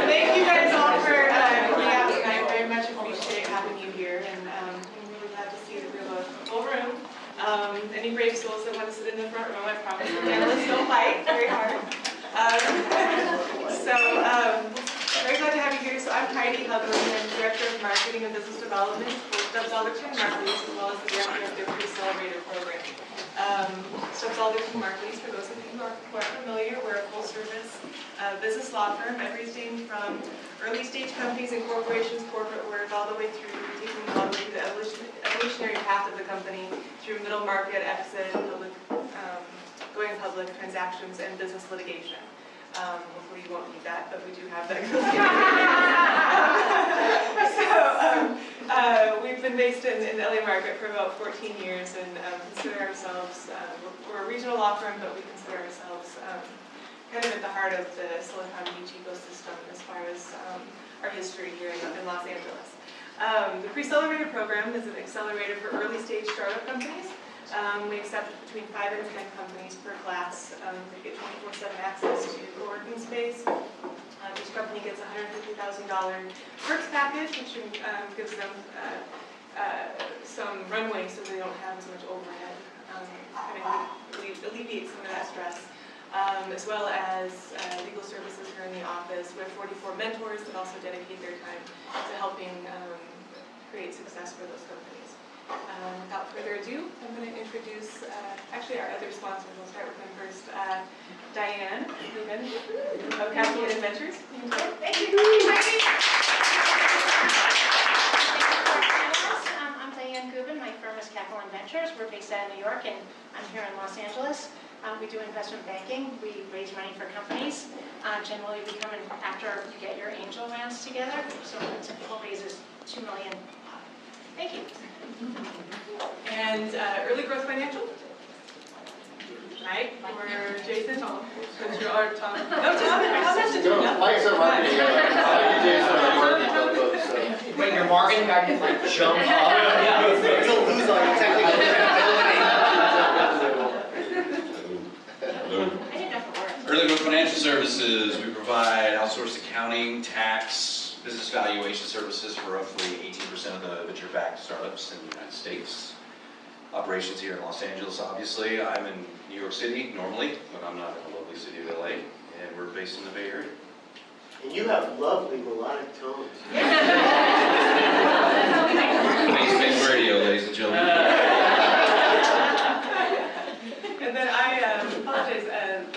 thank you guys all for coming out tonight. I very much appreciate having you here, and I'm really glad to see that we have a full room. Any brave souls that want to sit in the front row, I promise the panelists don't fight very hard. Very glad to have you here. So I'm Heidi Hubbeling. I'm Director of Marketing and Business Development for Stubbs, Alderton, Markiles, as well as the Director of the Preccelerator program. Stubbs, Alderton, Markiles, for those of you who aren't familiar, we're a full-service business law firm, everything from early-stage companies and corporations, corporate work, all the way through taking them all the way through the evolutionary path of the company, through middle market, exit, public, going public, transactions, and business litigation. Hopefully you won't need that, but we do have that. We've been based in the LA market for about 14 years and consider ourselves, we're a regional law firm, but we consider ourselves kind of at the heart of the Silicon Beach ecosystem as far as our history here in Los Angeles. The Preccelerator program is an accelerator for early stage startup companies. We accept between 5 and 10 companies per class. They get 24/7 access to co-working space. Each company gets a $150,000 perks package, which gives them some runway so they don't have as much overhead. Alleviate some of that stress. As well as legal services here in the office. We have 44 mentors that also dedicate their time to helping create success for those companies. Without further ado, I'm going to introduce actually our other sponsors. We'll start with them first. Diane Rubin of Capital and Adventures. Thank you. I'm Diane Gubin. My firm is Capital and Ventures. We're based out of New York, and I'm here in Los Angeles. We do investment banking. We raise money for companies. Generally, we come in after you get your angel rounds together. So the typical raise is $2 million. Thank you. And Early Growth Financial. Right? Or Jason, Tom. Or Tom. No, Tom has to do nothing. Mike's a marketing guy. Jason on the marketing club, so. Wait, your marketing guy can like jump up? Yeah. He'll lose on your technical Early Growth Financial Services, we provide outsourced accounting, tax, business valuation services for roughly 18% of the venture-backed startups in the United States. Operations here in Los Angeles, obviously. I'm in New York City normally, but I'm not in the lovely city of LA, and we're based in the Bay Area. And you have lovely melodic tones. Space radio, ladies and gentlemen. And then I apologize,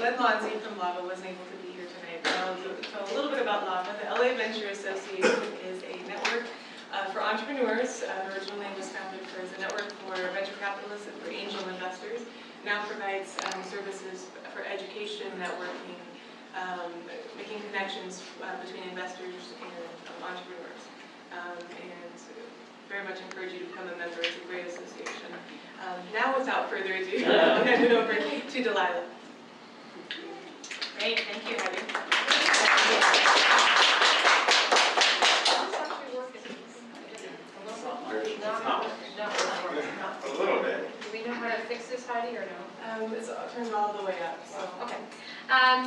Len Lonzi from LAVA wasn't able to be here tonight, but I'll tell a little bit about LAVA. The LA Venture Association is a network for entrepreneurs. Originally it was founded as a network for venture capitalists and for angel investors. Now provides services for education, networking, making connections between investors and entrepreneurs. And very much encourage you to become a member. It's a great association. Now, without further ado, I'll hand it over to Delilah. Great, thank you, Heidi. A little bit. Do we know how to fix this, Heidi, or no? It's turned all the way up. So. Okay.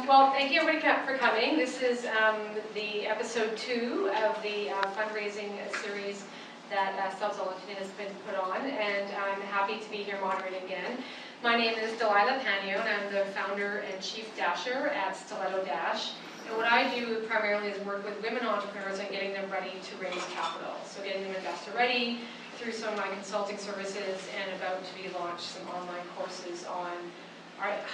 Well, thank you everybody for coming. This is the episode 2 of the fundraising series that Stubbs Alderton has been put on, and I'm happy to be here moderating again. My name is Delilah Panio, and I'm the founder and chief dasher at Stiletto Dash. And what I do primarily is work with women entrepreneurs on getting them ready to raise capital. So getting them investor ready through some of my consulting services, and about to be launched some online courses on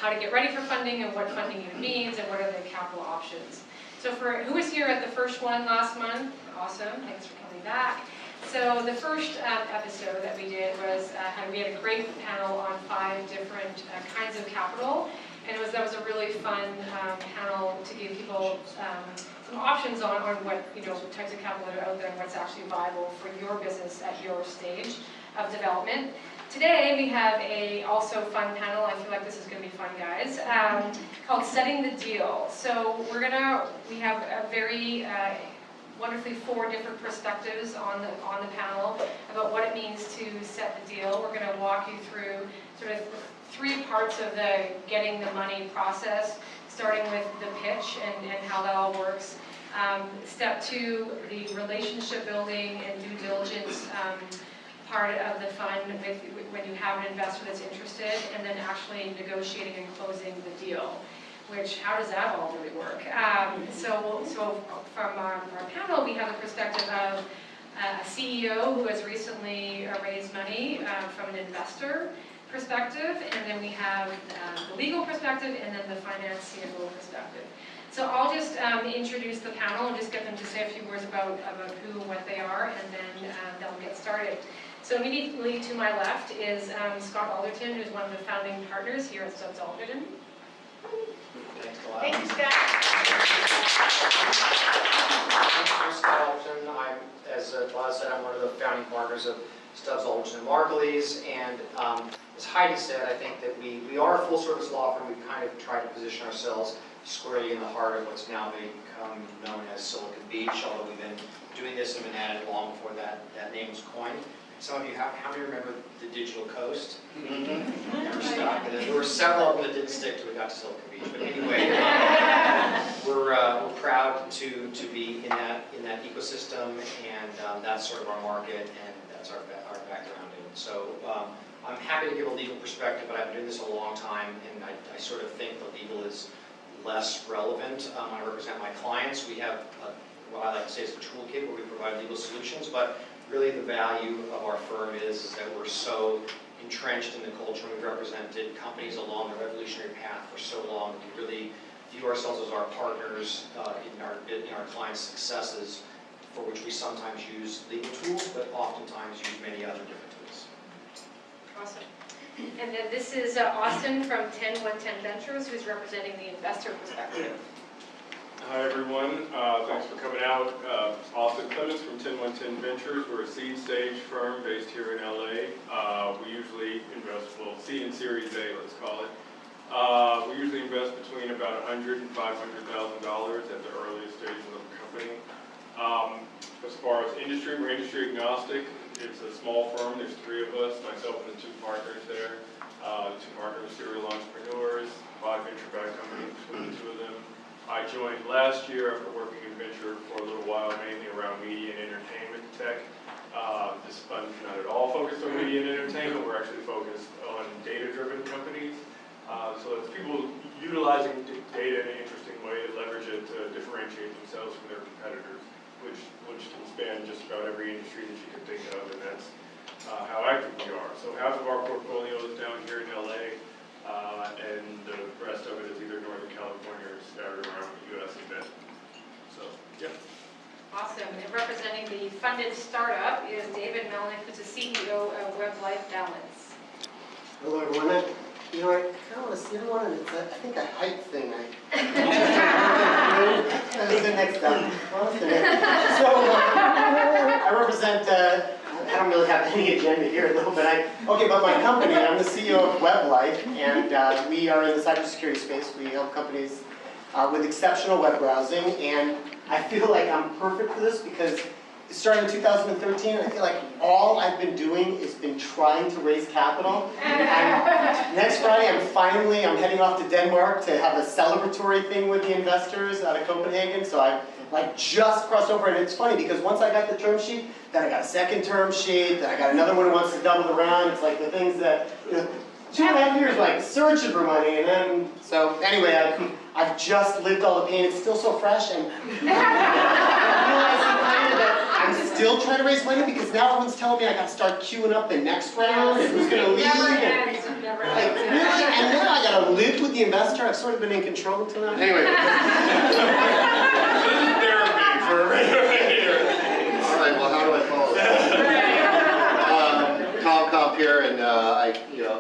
how to get ready for funding and what funding even means and what are the capital options. So for who was here at the first one last month, awesome, thanks for coming back. So the first episode that we did was, we had a great panel on 5 different kinds of capital, and that was a really fun panel to give people some options on what types of capital that are out there and what's actually viable for your business at your stage of development. Today we have a also fun panel. I feel like this is going to be fun, guys. Called Setting the Deal. So we have a very wonderfully 4 different perspectives on the panel about what it means to set the deal. We're going to walk you through sort of 3 parts of the getting the money process, starting with the pitch and how that all works. Step 2, the relationship building and due diligence part of the fund when you have an investor that's interested, and then actually negotiating and closing the deal. Which, how does that all really work? So from our panel, we have the perspective of a CEO who has recently raised money from an investor perspective, and then we have the legal perspective, and then the finance CFO perspective. So I'll just introduce the panel and just get them to say a few words about who and what they are, and then they'll get started. So immediately to my left is Scott Alderton, who's one of the founding partners here at Stubbs Alderton. Thanks a lot. Thank you, Scott. I'm Scott Alderton. I'm, as Delilah said, I'm one of the founding partners of Stubbs, Alderton, and Markiles. And as Heidi said, I think that we are a full-service law firm. We've kind of tried to position ourselves squarely in the heart of what's now become known as Silicon Beach, although we've been doing this and been at it long before that name was coined. Some of you, how many remember the Digital Coast? Never stuck. And then there were several of them that didn't stick till we got to Silicon Beach. But anyway, we're proud to be in that ecosystem, and that's sort of our market, and that's our background. And so I'm happy to give a legal perspective, but I've been doing this a long time, and I sort of think the legal is less relevant. I represent my clients. We have what I like to say is a toolkit where we provide legal solutions, but really the value of our firm is that we're so entrenched in the culture, and we've represented companies along the revolutionary path for so long. We really view ourselves as our partners in our clients' successes, for which we sometimes use legal tools, but oftentimes use many other different tools. Awesome. And then this is Austin from 10110 Ventures, who's representing the investor perspective. Hi everyone, thanks for coming out. Austin Clements from 10110 Ventures. We're a seed stage firm based here in LA. We usually invest, well, seed and Series A, let's call it. We usually invest between about $100,000 and $500,000 at the earliest stages of the company. As far as industry, we're industry agnostic. It's a small firm. There's 3 of us, myself and the 2 partners there. The 2 partners are serial entrepreneurs, 5 venture-backed companies between the 2 of them. I joined last year after working in venture for a little while, mainly around media and entertainment tech. This fund's not at all focused on media and entertainment. We're actually focused on data-driven companies. So it's people utilizing data in an interesting way to leverage it to differentiate themselves from their competitors, which can span just about every industry that you can think of, and that's how active we are. So half of our portfolio is down here in LA. And the rest of it is either Northern California or scattered around the U.S. and Ben. So, yeah. Awesome. And representing the funded startup is David Melnick, who's the CEO of Web Life Balance. Hello, everyone. I kind of want to see everyone, and it's, I think, a height thing. Sit next up. So, I represent. I don't really have any agenda here, though, but but my company, I'm the CEO of Web Life, and we are in the cybersecurity space. We help companies with exceptional web browsing, and I feel like I'm perfect for this because it started in 2013, and I feel like all I've been doing is been trying to raise capital. And next Friday, I'm heading off to Denmark to have a celebratory thing with the investors out of Copenhagen, so I just crossed over, and it's funny because once I got the term sheet, then I got a second term sheet, then I got another one who wants to double the round. It's like the things that, 2.5 years like searching for money, and then, so anyway, I've just lived all the pain. It's still so fresh, and I'm realizing kind of that I'm still trying to raise money because now everyone's telling me I got to start queuing up the next round, and who's going to lead. Never Like, really? And now I got to live with the investor. I've sort of been in control until now. Anyway. This is therapy for right here. All right, well, how do I follow that? Compere, and I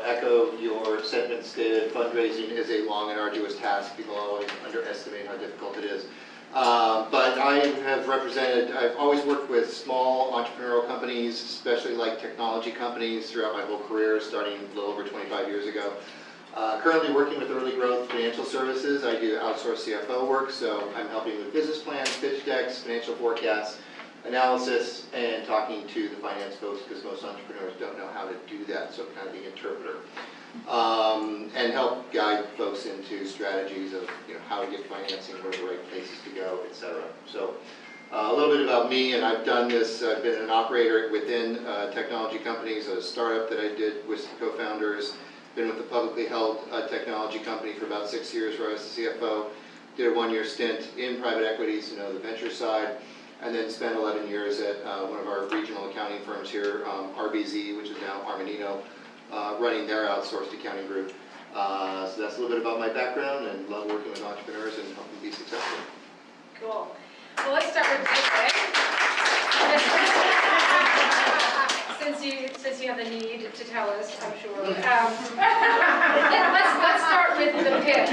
echo your sentiment stated. Fundraising is a long and arduous task. People always underestimate how difficult it is. But I've always worked with small entrepreneurial companies, especially like technology companies throughout my whole career, starting a little over 25 years ago. Currently working with early growth financial services. I do outsourced CFO work, so I'm helping with business plans, pitch decks, financial forecasts, analysis and talking to the finance folks, because most entrepreneurs don't know how to do that, so I'm kind of the interpreter. And help guide folks into strategies of how to get financing, where the right places to go, etc. So a little bit about me, and I've done this, I've been an operator within technology companies, a startup that I did with some co-founders, been with a publicly held technology company for about 6 years where I was the CFO, did a 1-year stint in private equities, the venture side, and then spent 11 years at one of our regional accounting firms here, RBZ, which is now Armanino, running their outsourced accounting group. So that's a little bit about my background, and love working with entrepreneurs and helping them be successful. Cool. Well, let's start with this way. Since you have the need to tell us, I'm sure. Let's start with the pitch.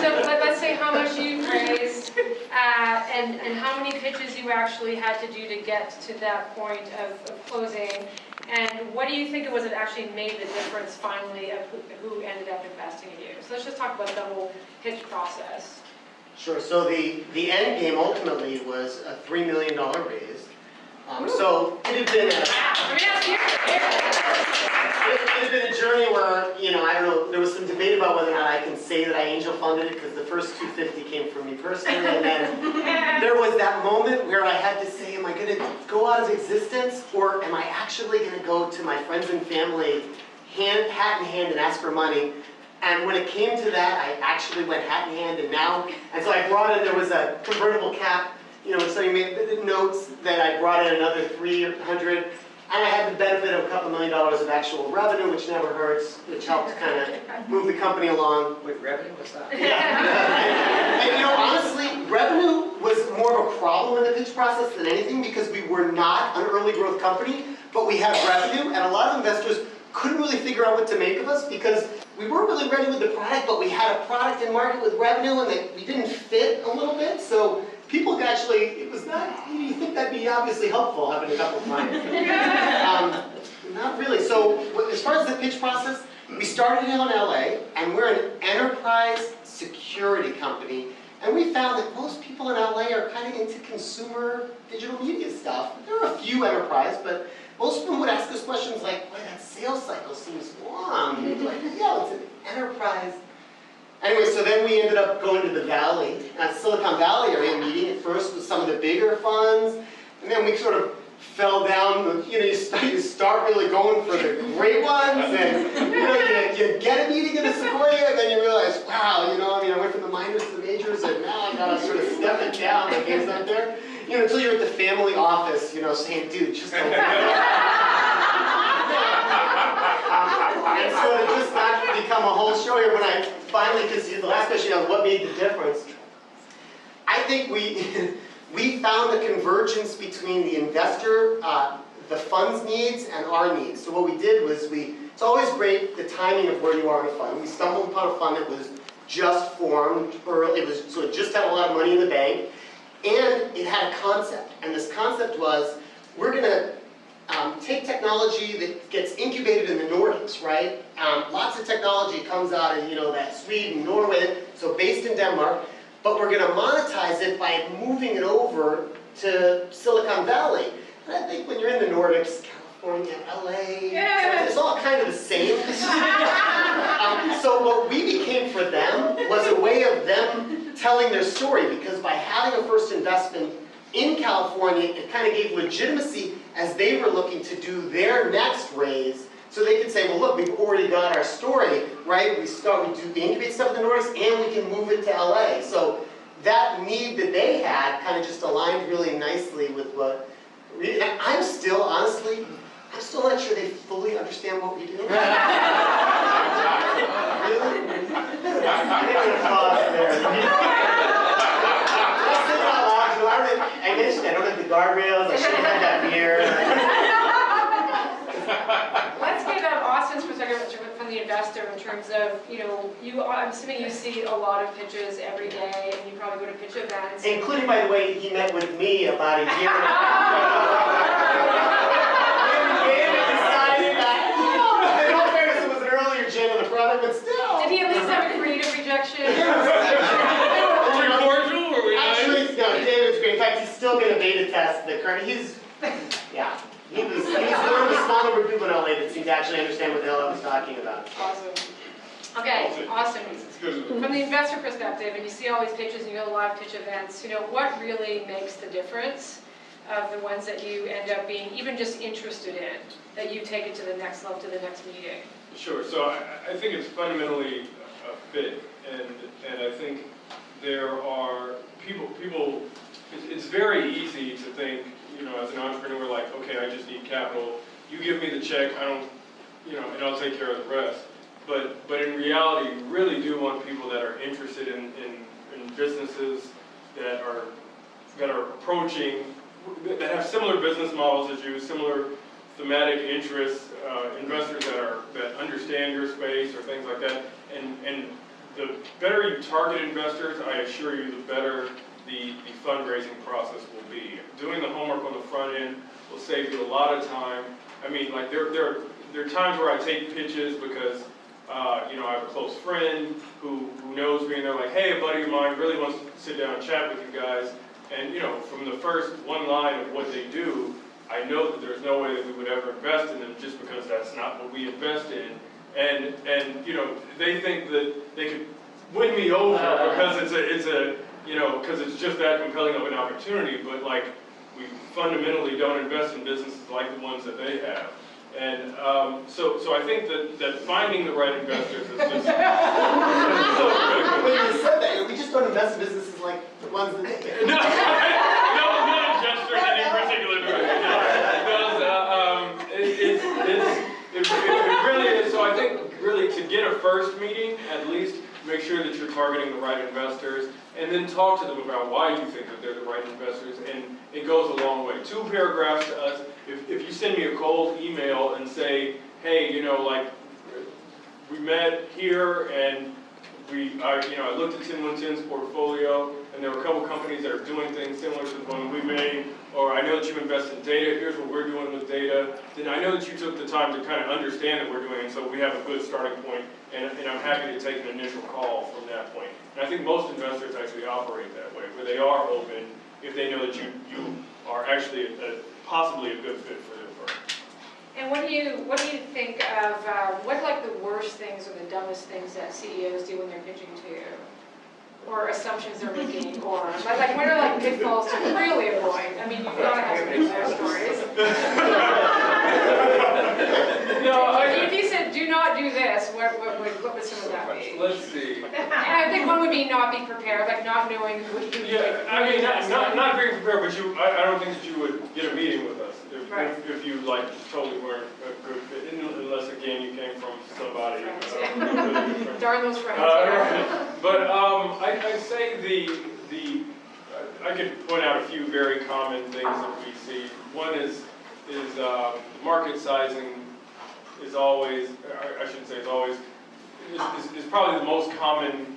So let's say how much you raised, and how many pitches you actually had to do to get to that point of closing. And what do you think it was that actually made the difference finally of who ended up investing in you? So let's just talk about the whole pitch process. Sure, so the end game ultimately was a $3 million raise. So it had been a journey where, I don't know, there was some debate about whether or not I can say that I angel funded it, because the first 250 came from me personally, and then there was that moment where I had to say, am I going to go out of existence, or am I actually going to go to my friends and family hat in hand and ask for money? And when it came to that, I actually went hat in hand, and so I brought in, there was a convertible cap, so you made the notes that I brought in another 300, and I had the benefit of a couple $1 million of actual revenue, which never hurts, which helped kind of move the company along. Wait, revenue? What's that? Yeah. And honestly, revenue was more of a problem in the pitch process than anything, because we were not an early growth company, but we had revenue, and a lot of investors couldn't really figure out what to make of us, because we weren't really ready with the product, but we had a product in market with revenue, and we didn't fit a little bit. So people actually, it was not, you think that'd be obviously helpful, having a couple clients. Not really. So as far as the pitch process, we started in LA, and we're an enterprise security company. And we found that most people in LA are kind of into consumer digital media stuff. There are a few enterprise, but most of them would ask us questions like, boy, that sales cycle seems long. We'd be like, yeah, it's an enterprise. Anyway, so then we ended up going to the Valley, Silicon Valley area, meeting at first with some of the bigger funds, and then we sort of fell down. You start really going for the great ones, and you get a meeting in a Sequoia, and then you realize, wow, I went from the minors to the majors, and now I gotta sort of step it down like it's up there. Until you're at the family office, saying, dude, just don't. And so to just not become a whole show here, when I finally, because the last question was what made the difference, I think we found the convergence between the investor, the fund's needs, and our needs. So what we did was it's always great the timing of where you are in a fund. We stumbled upon a fund that was just formed early, so it just had a lot of money in the bank, and it had a concept. And this concept was, we're going to take technology that gets incubated in the Nordics, right? Lots of technology comes out of, that Sweden, Norway, so based in Denmark, but we're going to monetize it by moving it over to Silicon Valley. And I think when you're in the Nordics, California, LA, it's all kind of the same. So what we became for them was a way of them telling their story, because by having a first investment in California, it kind of gave legitimacy as they were looking to do their next raise. So they could say, well, look, we've already got our story, right? We incubate stuff in the Nordics, and we can move it to LA. So that need that they had kind of just aligned really nicely with what I'm still, honestly, I'm still not sure they fully understand what we do. Really? I'm going to pause there. I mentioned I don't have the guardrails, I should have had that beer. Let's get Austin's perspective from the investor in terms of, I'm assuming you see a lot of pitches every day, and you probably go to pitch events. Including, by the way, he met with me about a year ago. Decided that, in all fairness, it was an earlier gen of the product, but still. Did he at least have a creative rejection? Were we cordial? Were we nice? Actually, no, David's great. In fact, he still going to beta test the current, yeah. He's one of the small number of people in LA that seem to actually understand what the hell I was talking about. Awesome. Okay, awesome. It's good. From the investor perspective, and you see all these pitches and you go to live pitch events, what really makes the difference of the ones that you end up being even just interested in, that you take it to the next level, to the next meeting? Sure. So I think it's fundamentally a fit, and I think there are people. It's very easy to think, as an entrepreneur, like, okay, I just need capital. You give me the check, I don't, and I'll take care of the rest. But in reality, you really do want people that are interested in businesses that are approaching, that have similar business models as you, similar thematic interests, investors that understand your space or things like that. And the better you target investors, I assure you, the better the fundraising process will be. Doing the homework on the front end will save you a lot of time. I mean, like there are times where I take pitches because I have a close friend who knows me, and they're like, hey, a buddy of mine really wants to sit down and chat with you guys. And from the first one line of what they do, I know that there's no way that we would ever invest in them just because that's not what we invest in. And they think that they could win me over because because it's just that compelling of an opportunity. But like, we fundamentally don't invest in businesses like the ones that they have. And so I think that finding the right investors is just so critical. When you said that, we just don't invest in businesses like the ones that they have. No, not gesturing in any particular direction. It really is. So I think really to get a first meeting, at least make sure that you're targeting the right investors, and then talk to them about why you think that they're the right investors, and it goes a long way. 2 paragraphs to us. If you send me a cold email and say, hey, we met here and I looked at 10-110's portfolio and there were a couple companies that are doing things similar to the one we made, or I know that you invest in data, here's what we're doing with data, then I know that you took the time to kind of understand that we're doing it, so we have a good starting point, and I'm happy to take an initial call from that point. And I think most investors actually operate that way, where they are open if they know that you are actually possibly a good fit for their firm. And what do you think of, what like the worst things or the dumbest things that CEOs do when they're pitching to you? Or assumptions they're making, or like what are like pitfalls to really avoid? I mean, you've got to have some good stories. No, if you said do not do this, what would some of that be? Let's see. And I think one would be not be prepared, like not knowing who. Yeah, I mean, not being prepared, but I don't think that you would get a meeting with us if you like totally weren't a good fit, unless again you came from somebody. Really Darn those friends. Right. But I'd say I could point out a few very common things that we see. One is market sizing is always, I shouldn't say it's always, is probably the most common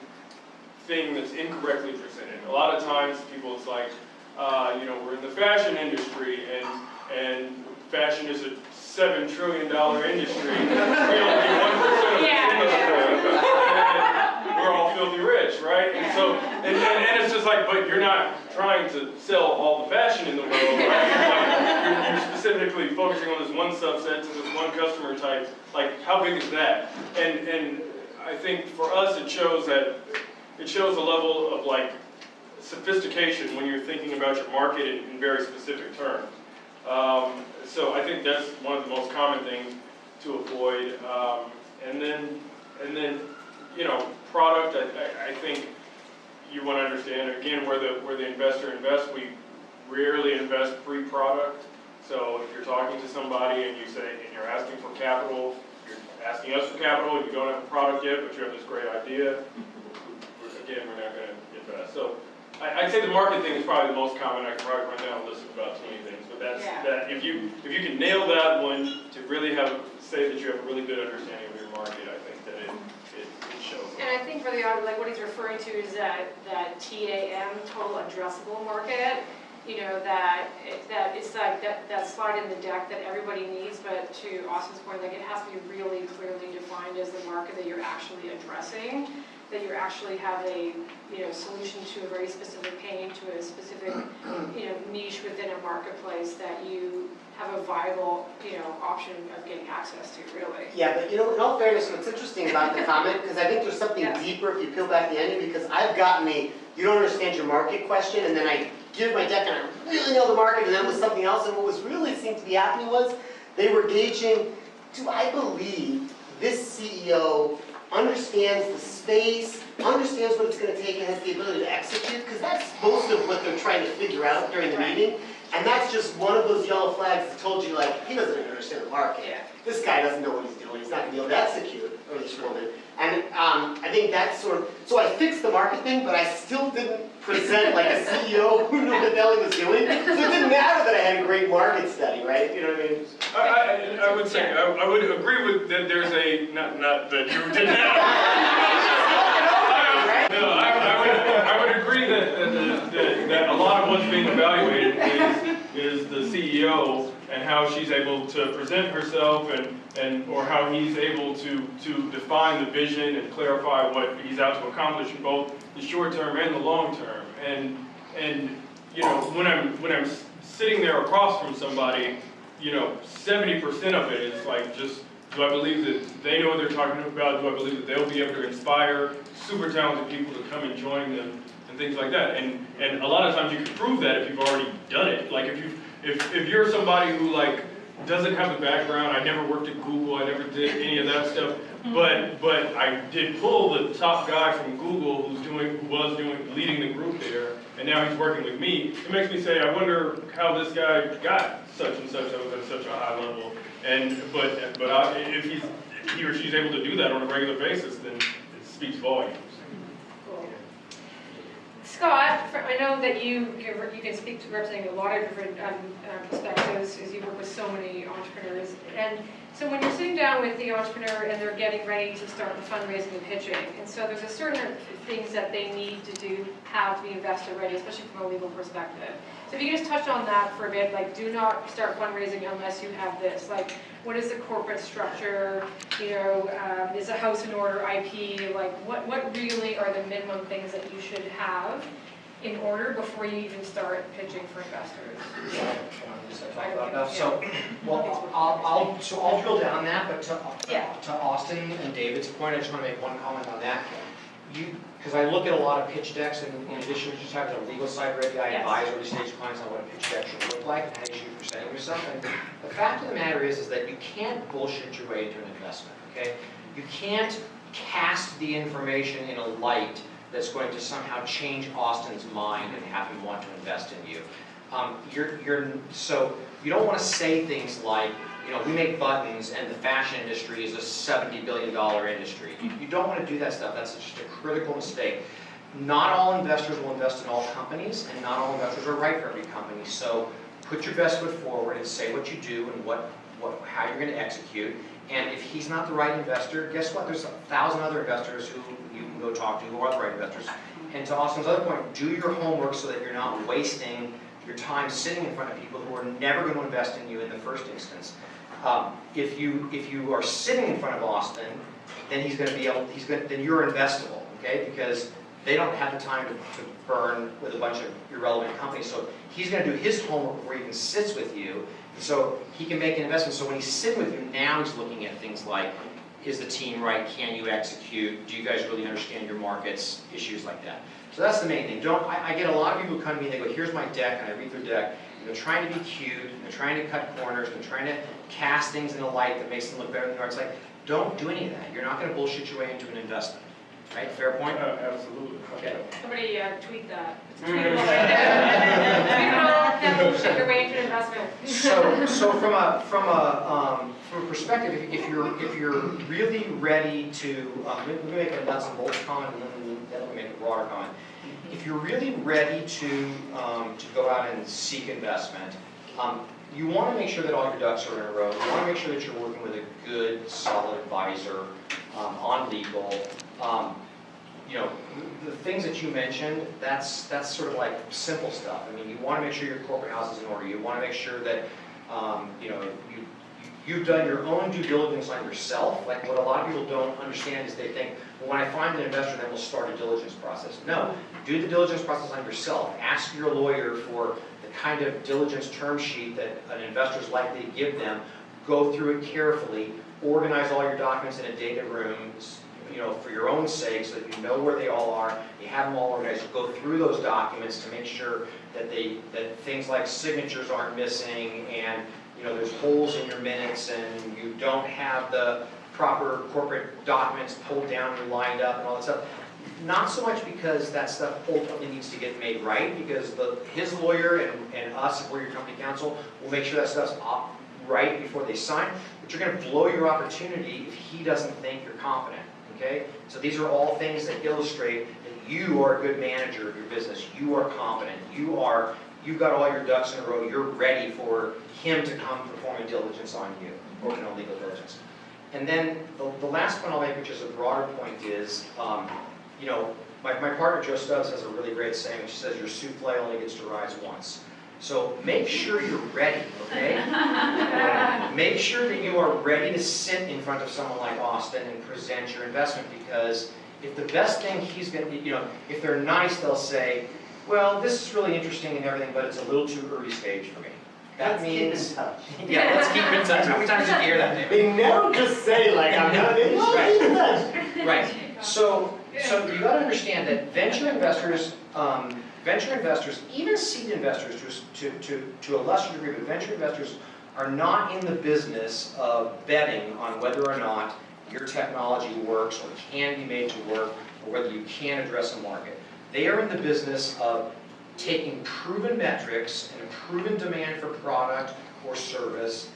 thing that's incorrectly presented. A lot of times people, it's like, we're in the fashion industry and fashion is a $7 trillion industry. We only do 1% of the industry. We're all filthy rich, right? And so, and it's just like, but you're not trying to sell all the fashion in the world, right? You're specifically focusing on this one subset to this one customer type. Like, how big is that? And I think for us, it shows a level of like sophistication when you're thinking about your market in very specific terms. So I think that's one of the most common things to avoid. And then product. I think you want to understand again where the investor invests. We rarely invest pre-product. So if you're talking to somebody and you're asking for capital, you're asking us for capital, and you don't have a product yet, but you have this great idea. Again, we're not going to invest. So I'd say the market thing is probably the most common. I could probably run down a list of about 20 things, but that if you can nail that one to really say that you have a really good understanding of your market, I think that it shows. And I think for the audience, like what he's referring to is that TAM, total addressable market. That it's like that slide in the deck that everybody needs, but to Austin's point, like it has to be really clearly defined as the market that you're actually addressing. that you actually have a, solution to a very specific pain, to a specific, niche within a marketplace that you have a viable, option of getting access to, really. Yeah, but in all fairness, what's interesting about the comment, because I think there's something Yeah. deeper if you peel back the onion, because I've gotten a, you don't understand your market question, and then I give my deck and I really know the market, and then it was something else, and what was really seemed to be happening was, they were gauging, do I believe this CEO understands the space, understands what it's going to take, and has the ability to execute? Because that's most of what they're trying to figure out during the meeting. And that's just one of those yellow flags that told you, like, he doesn't even understand the market. Yeah. This guy doesn't know what he's doing. He's not going to be able to execute, or this woman. And I think that's sort of, so I fixed the market thing, but I still didn't present like a CEO who knew what the hell he was doing. So it didn't matter that I had a great market study, right? You know what I mean? I would say, I would agree with that there's a, not that you did that. No, I would agree that a lot of what's being evaluated is the CEO and how she's able to present herself or how he's able to define the vision and clarify what he's out to accomplish in both the short term and the long term. And when I'm sitting there across from somebody, 70% of it is like just, do I believe that they know what they're talking about? Do I believe that they'll be able to inspire super talented people to come and join them and things like that? And a lot of times you can prove that if you've already done it. Like if you're somebody who like doesn't have the background, I never worked at Google, I never did any of that stuff, but I did pull the top guy from Google leading the group there, and now he's working with me. It makes me say, I wonder how this guy got such and such at such a high level. If he or she's able to do that on a regular basis, then it speaks volumes. Cool. Scott, I know that you can speak to representing a lot of different perspectives as you work with so many entrepreneurs. And so when you're sitting down with the entrepreneur and they're getting ready to start the fundraising and pitching, and so there's a certain things that they need to have to be investor ready, especially from a legal perspective. So if you could just touch on that for a bit, like do not start fundraising unless you have this. Like what is the corporate structure? Is a house in order, IP? Like what really are the minimum things that you should have in order before you even start pitching for investors? I'll drill down on that, but to Austin and David's point, I just want to make one comment on that. Because I look at a lot of pitch decks, and in addition to just having a legal side ready, I advise early stage clients on what a pitch deck should look like and how you should be presenting yourself. And the fact of the matter is that you can't bullshit your way into an investment, okay? You can't cast the information in a light that's going to somehow change Austin's mind and have him want to invest in you. So you don't want to say things like, we make buttons and the fashion industry is a $70 billion industry. You don't want to do that stuff. That's just a critical mistake. Not all investors will invest in all companies, and not all investors are right for every company. So put your best foot forward and say what you do and how you're going to execute. And if he's not the right investor, guess what? There's 1,000 other investors who you can go talk to who are the right investors. And to Austin's other point, do your homework so that you're not wasting your time sitting in front of people who are never going to invest in you in the first instance. If you are sitting in front of Austin, then then you're investable, okay? Because they don't have the time to burn with a bunch of irrelevant companies. So he's going to do his homework before he even sits with you. So he can make an investment. So when he's sitting with you, now he's looking at things like, is the team right? Can you execute? Do you guys really understand your markets? Issues like that. So that's the main thing. I get a lot of people who come to me and they go, here's my deck, and I read their deck, and they're trying to be cute, and they're trying to cut corners, and they're trying to cast things in a light that makes them look better than they are. It's like, don't do any of that. You're not going to bullshit your way into an investment. Right? Fair point? Absolutely. Okay. Somebody tweet that. It's tweetable right there. Can't bullshit your way into an investment. So from a perspective, if you're really ready to, let me make a nuts and bolts comment, and then let me make a broader comment. If you're really ready to go out and seek investment, you want to make sure that all your ducks are in a row. You want to make sure that you're working with a good, solid advisor on legal. The things that you mentioned, that's sort of like simple stuff. I mean, you want to make sure your corporate house is in order. You want to make sure that you've done your own due diligence on yourself. Like what a lot of people don't understand is they think, well, when I find an investor, then we'll start a diligence process. No, do the diligence process on yourself. Ask your lawyer for the kind of diligence term sheet that an investor is likely to give them. Go through it carefully. Organize all your documents in a data room, for your own sake, so that you know where they all are. You have them all organized. Go through those documents to make sure that things like signatures aren't missing, and there's holes in your minutes, and you don't have the proper corporate documents pulled down and lined up and all that stuff. Not so much because that stuff ultimately needs to get made right, because his lawyer and us, if we're your company counsel, will make sure that stuff's right before they sign. But you're going to blow your opportunity if he doesn't think you're competent. Okay? So these are all things that illustrate that you are a good manager of your business. You are competent. You've got all your ducks in a row. You're ready for him to come perform a diligence on you, or legal diligence. And then the last point I'll make, which is a broader point, is, my partner Joe Stubbs has a really great saying. She says, your souffle only gets to rise once. So make sure you're ready, okay? Make sure that you are ready to sit in front of someone like Austin and present your investment, because if the best thing he's going to, if they're nice, they'll say, well, this is really interesting and everything, but it's a little too early stage for me. That means, keep in touch. Yeah, let's keep in touch. How many times did you hear that, David? They never just say, like, I'm not in touch. Right. So you got to understand that venture investors, even seed investors to a lesser degree, but venture investors are not in the business of betting on whether or not your technology works or can be made to work, or whether you can address a market. They are in the business of taking proven metrics and a proven demand for product or service,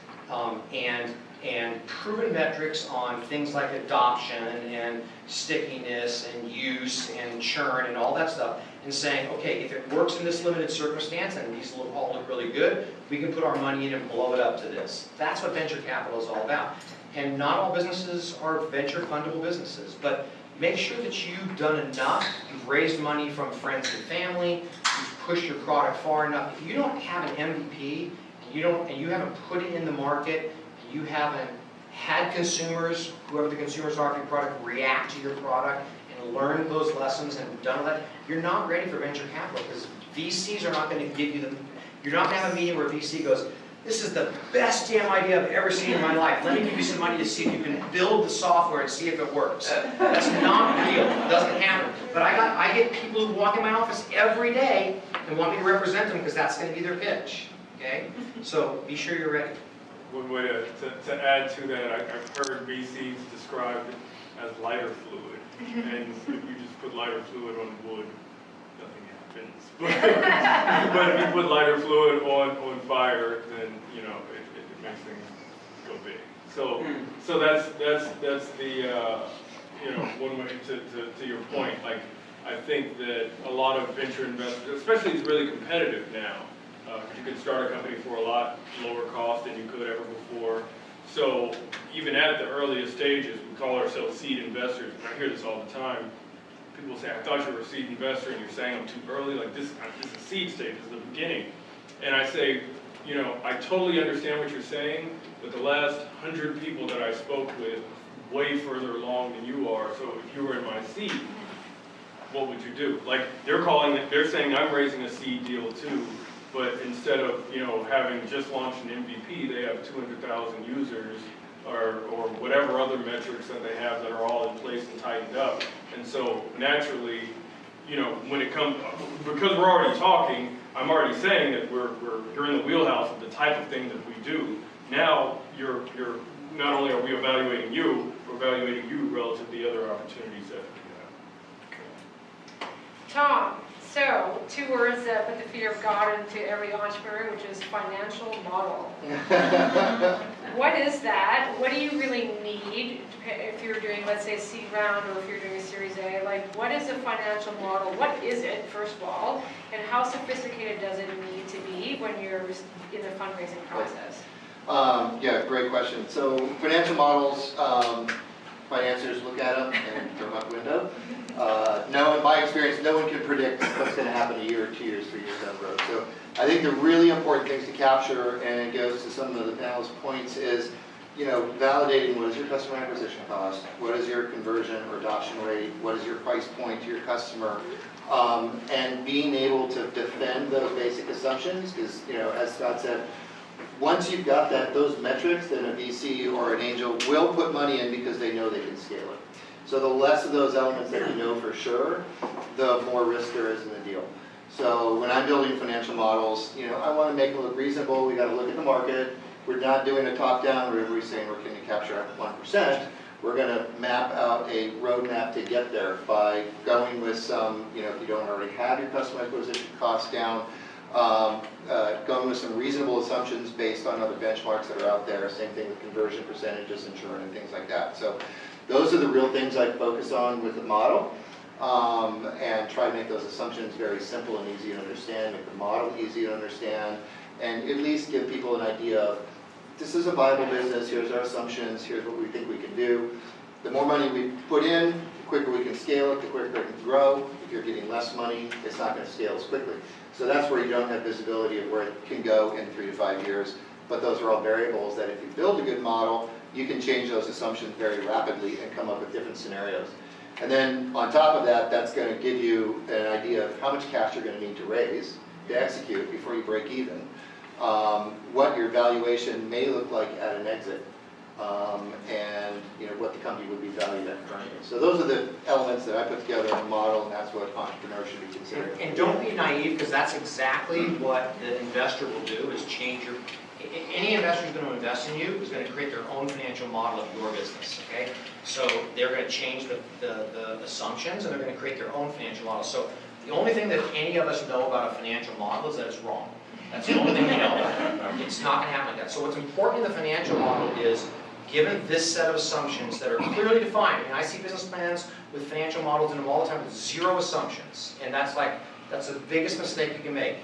and proven metrics on things like adoption and stickiness and use and churn and all that stuff, and saying, okay, if it works in this limited circumstance and these all look really good, we can put our money in and blow it up to this. That's what venture capital is all about. And not all businesses are venture fundable businesses, but make sure that you've done enough, you've raised money from friends and family, you've pushed your product far enough. If you don't have an MVP, and you haven't put it in the market, and you haven't had consumers, whoever the consumers are for your product, react to your product and learn those lessons and done all that, you're not ready for venture capital, because VCs are not going to give you them. You're not going to have a meeting where a VC goes, this is the best damn idea I've ever seen in my life. Let me give you some money to see if you can build the software and see if it works. That's not real. It doesn't happen. But I get people who walk in my office every day and want me to represent them, because that's going to be their pitch. Okay? So be sure you're ready. One way to add to that, I've heard VCs described as lighter fluid. And if you just put lighter fluid on wood, nothing happens. But if you put lighter fluid on fire, then it makes things go big. So that's the one way to your point. Like, I think that a lot of venture investors, especially it's really competitive now. You could start a company for a lot lower cost than you could ever before. So even at the earliest stages, we call ourselves seed investors. And I hear this all the time. People say, I thought you were a seed investor and you're saying I'm too early. Like, this is seed stage, this is the beginning. And I say, I totally understand what you're saying, but the last 100 people that I spoke with way further along than you are. So if you were in my seat, what would you do? Like, they're saying I'm raising a seed deal too. But instead of having just launched an MVP, they have 200,000 users or whatever other metrics that they have that are all in place and tightened up. And so naturally, when it comes, because we're already talking, I'm already saying that you're in the wheelhouse of the type of thing that we do. Now you're not only are we evaluating you, we're evaluating you relative to the other opportunities that we have. Tom, so 2 words that put the fear of God into every entrepreneur, which is financial model. What is that? What do you really need if you're doing, let's say, a seed round, or if you're doing a Series A? Like, what is a financial model? What is it, first of all? And how sophisticated does it need to be when you're in the fundraising process? Yeah, great question. So financial models, financiers look at them and throw them out the window. No, in my experience, no one can predict what's going to happen a year, 2 years, 3 years down the road. So I think the really important things to capture, and it goes to some of the panel's points, is validating what is your customer acquisition cost, what is your conversion or adoption rate, what is your price point to your customer, and being able to defend those basic assumptions, because, as Scott said, once you've got those metrics, then a VC or an angel will put money in because they know they can scale it. So the less of those elements that you know for sure, the more risk there is in the deal. So when I'm building financial models, I want to make it look reasonable. We got to look at the market. We're not doing a top-down where we're saying we're going to capture 1%. We're going to map out a roadmap to get there by going with some, if you don't already have your customer acquisition costs down, going with some reasonable assumptions based on other benchmarks that are out there. Same thing with conversion percentages and churn and things like that. So those are the real things I focus on with the model, and try to make those assumptions very simple and easy to understand, make the model easy to understand, and at least give people an idea of, this is a viable business, here's our assumptions, here's what we think we can do. The more money we put in, the quicker we can scale it, the quicker it can grow. If you're getting less money, it's not going to scale as quickly. So that's where you don't have visibility of where it can go in 3 to 5 years. But those are all variables that if you build a good model, you can change those assumptions very rapidly and come up with different scenarios. And then on top of that, that's going to give you an idea of how much cash you're going to need to raise to execute before you break even, what your valuation may look like at an exit, and what the company would be valued at currently. So those are the elements that I put together in the model, and that's what entrepreneurs should be considering. And don't be naive, because that's exactly what the investor will do, is change your... Any investor who's going to invest in you is going to create their own financial model of your business, okay? So they're going to change the assumptions, and they're going to create their own financial model. So the only thing that any of us know about a financial model is that it's wrong. That's the only thing we know. It's not going to happen like that. So what's important in the financial model is, given this set of assumptions that are clearly defined. I mean, I see business plans with financial models in them all the time with 0 assumptions. And that's the biggest mistake you can make.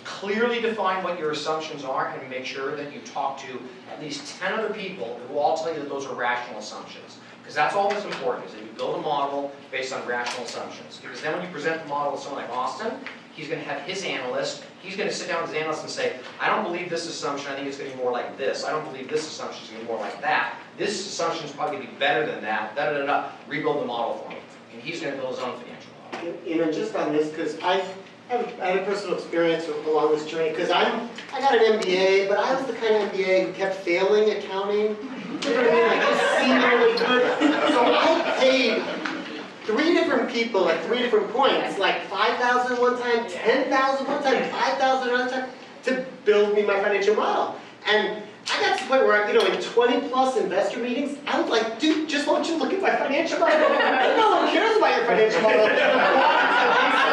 Clearly define what your assumptions are and make sure that you talk to at least 10 other people who will all tell you that those are rational assumptions. Because that's all that's important, is that you build a model based on rational assumptions. Because then when you present the model to someone like Austin, he's going to have his analyst, he's going to sit down with his analyst and say, I don't believe this assumption, I think it's going to be more like this. I don't believe this assumption is going to be more like that. This assumption is probably going to be better than that, da-da-da-da. Rebuild the model for me. And he's going to build his own financial model. Just on this, because I had a personal experience along this journey, because I got an MBA, but I was the kind of MBA who kept failing accounting. You know what I mean? Like, just seemed really good. So I paid 3 different people at 3 different points, like $5,000 one time, $10,000 one time, $5,000 another time, to build me my financial model. And I got to the point where, in 20+ investor meetings, I was like, dude, just why don't you look at my financial model? No one cares about your financial model.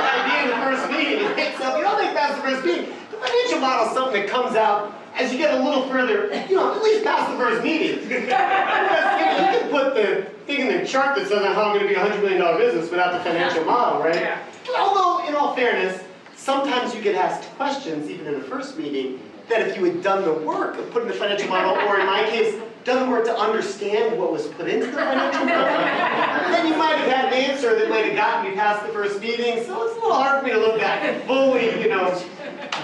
Idea in the first meeting. Right? So if you don't think that's the first meeting, the financial model is something that comes out as you get a little further, at least past the first meeting. Because you can put the thing in the chart that says how I'm going to be a $100 million business without the financial model, right? Yeah. Although, in all fairness, sometimes you get asked questions, even in the first meeting, that if you had done the work of putting the financial model, or in my case, done the work to understand what was put into the financial model, then you might have had an answer that might have gotten me past the first meeting. So it's a little hard for me to look back fully,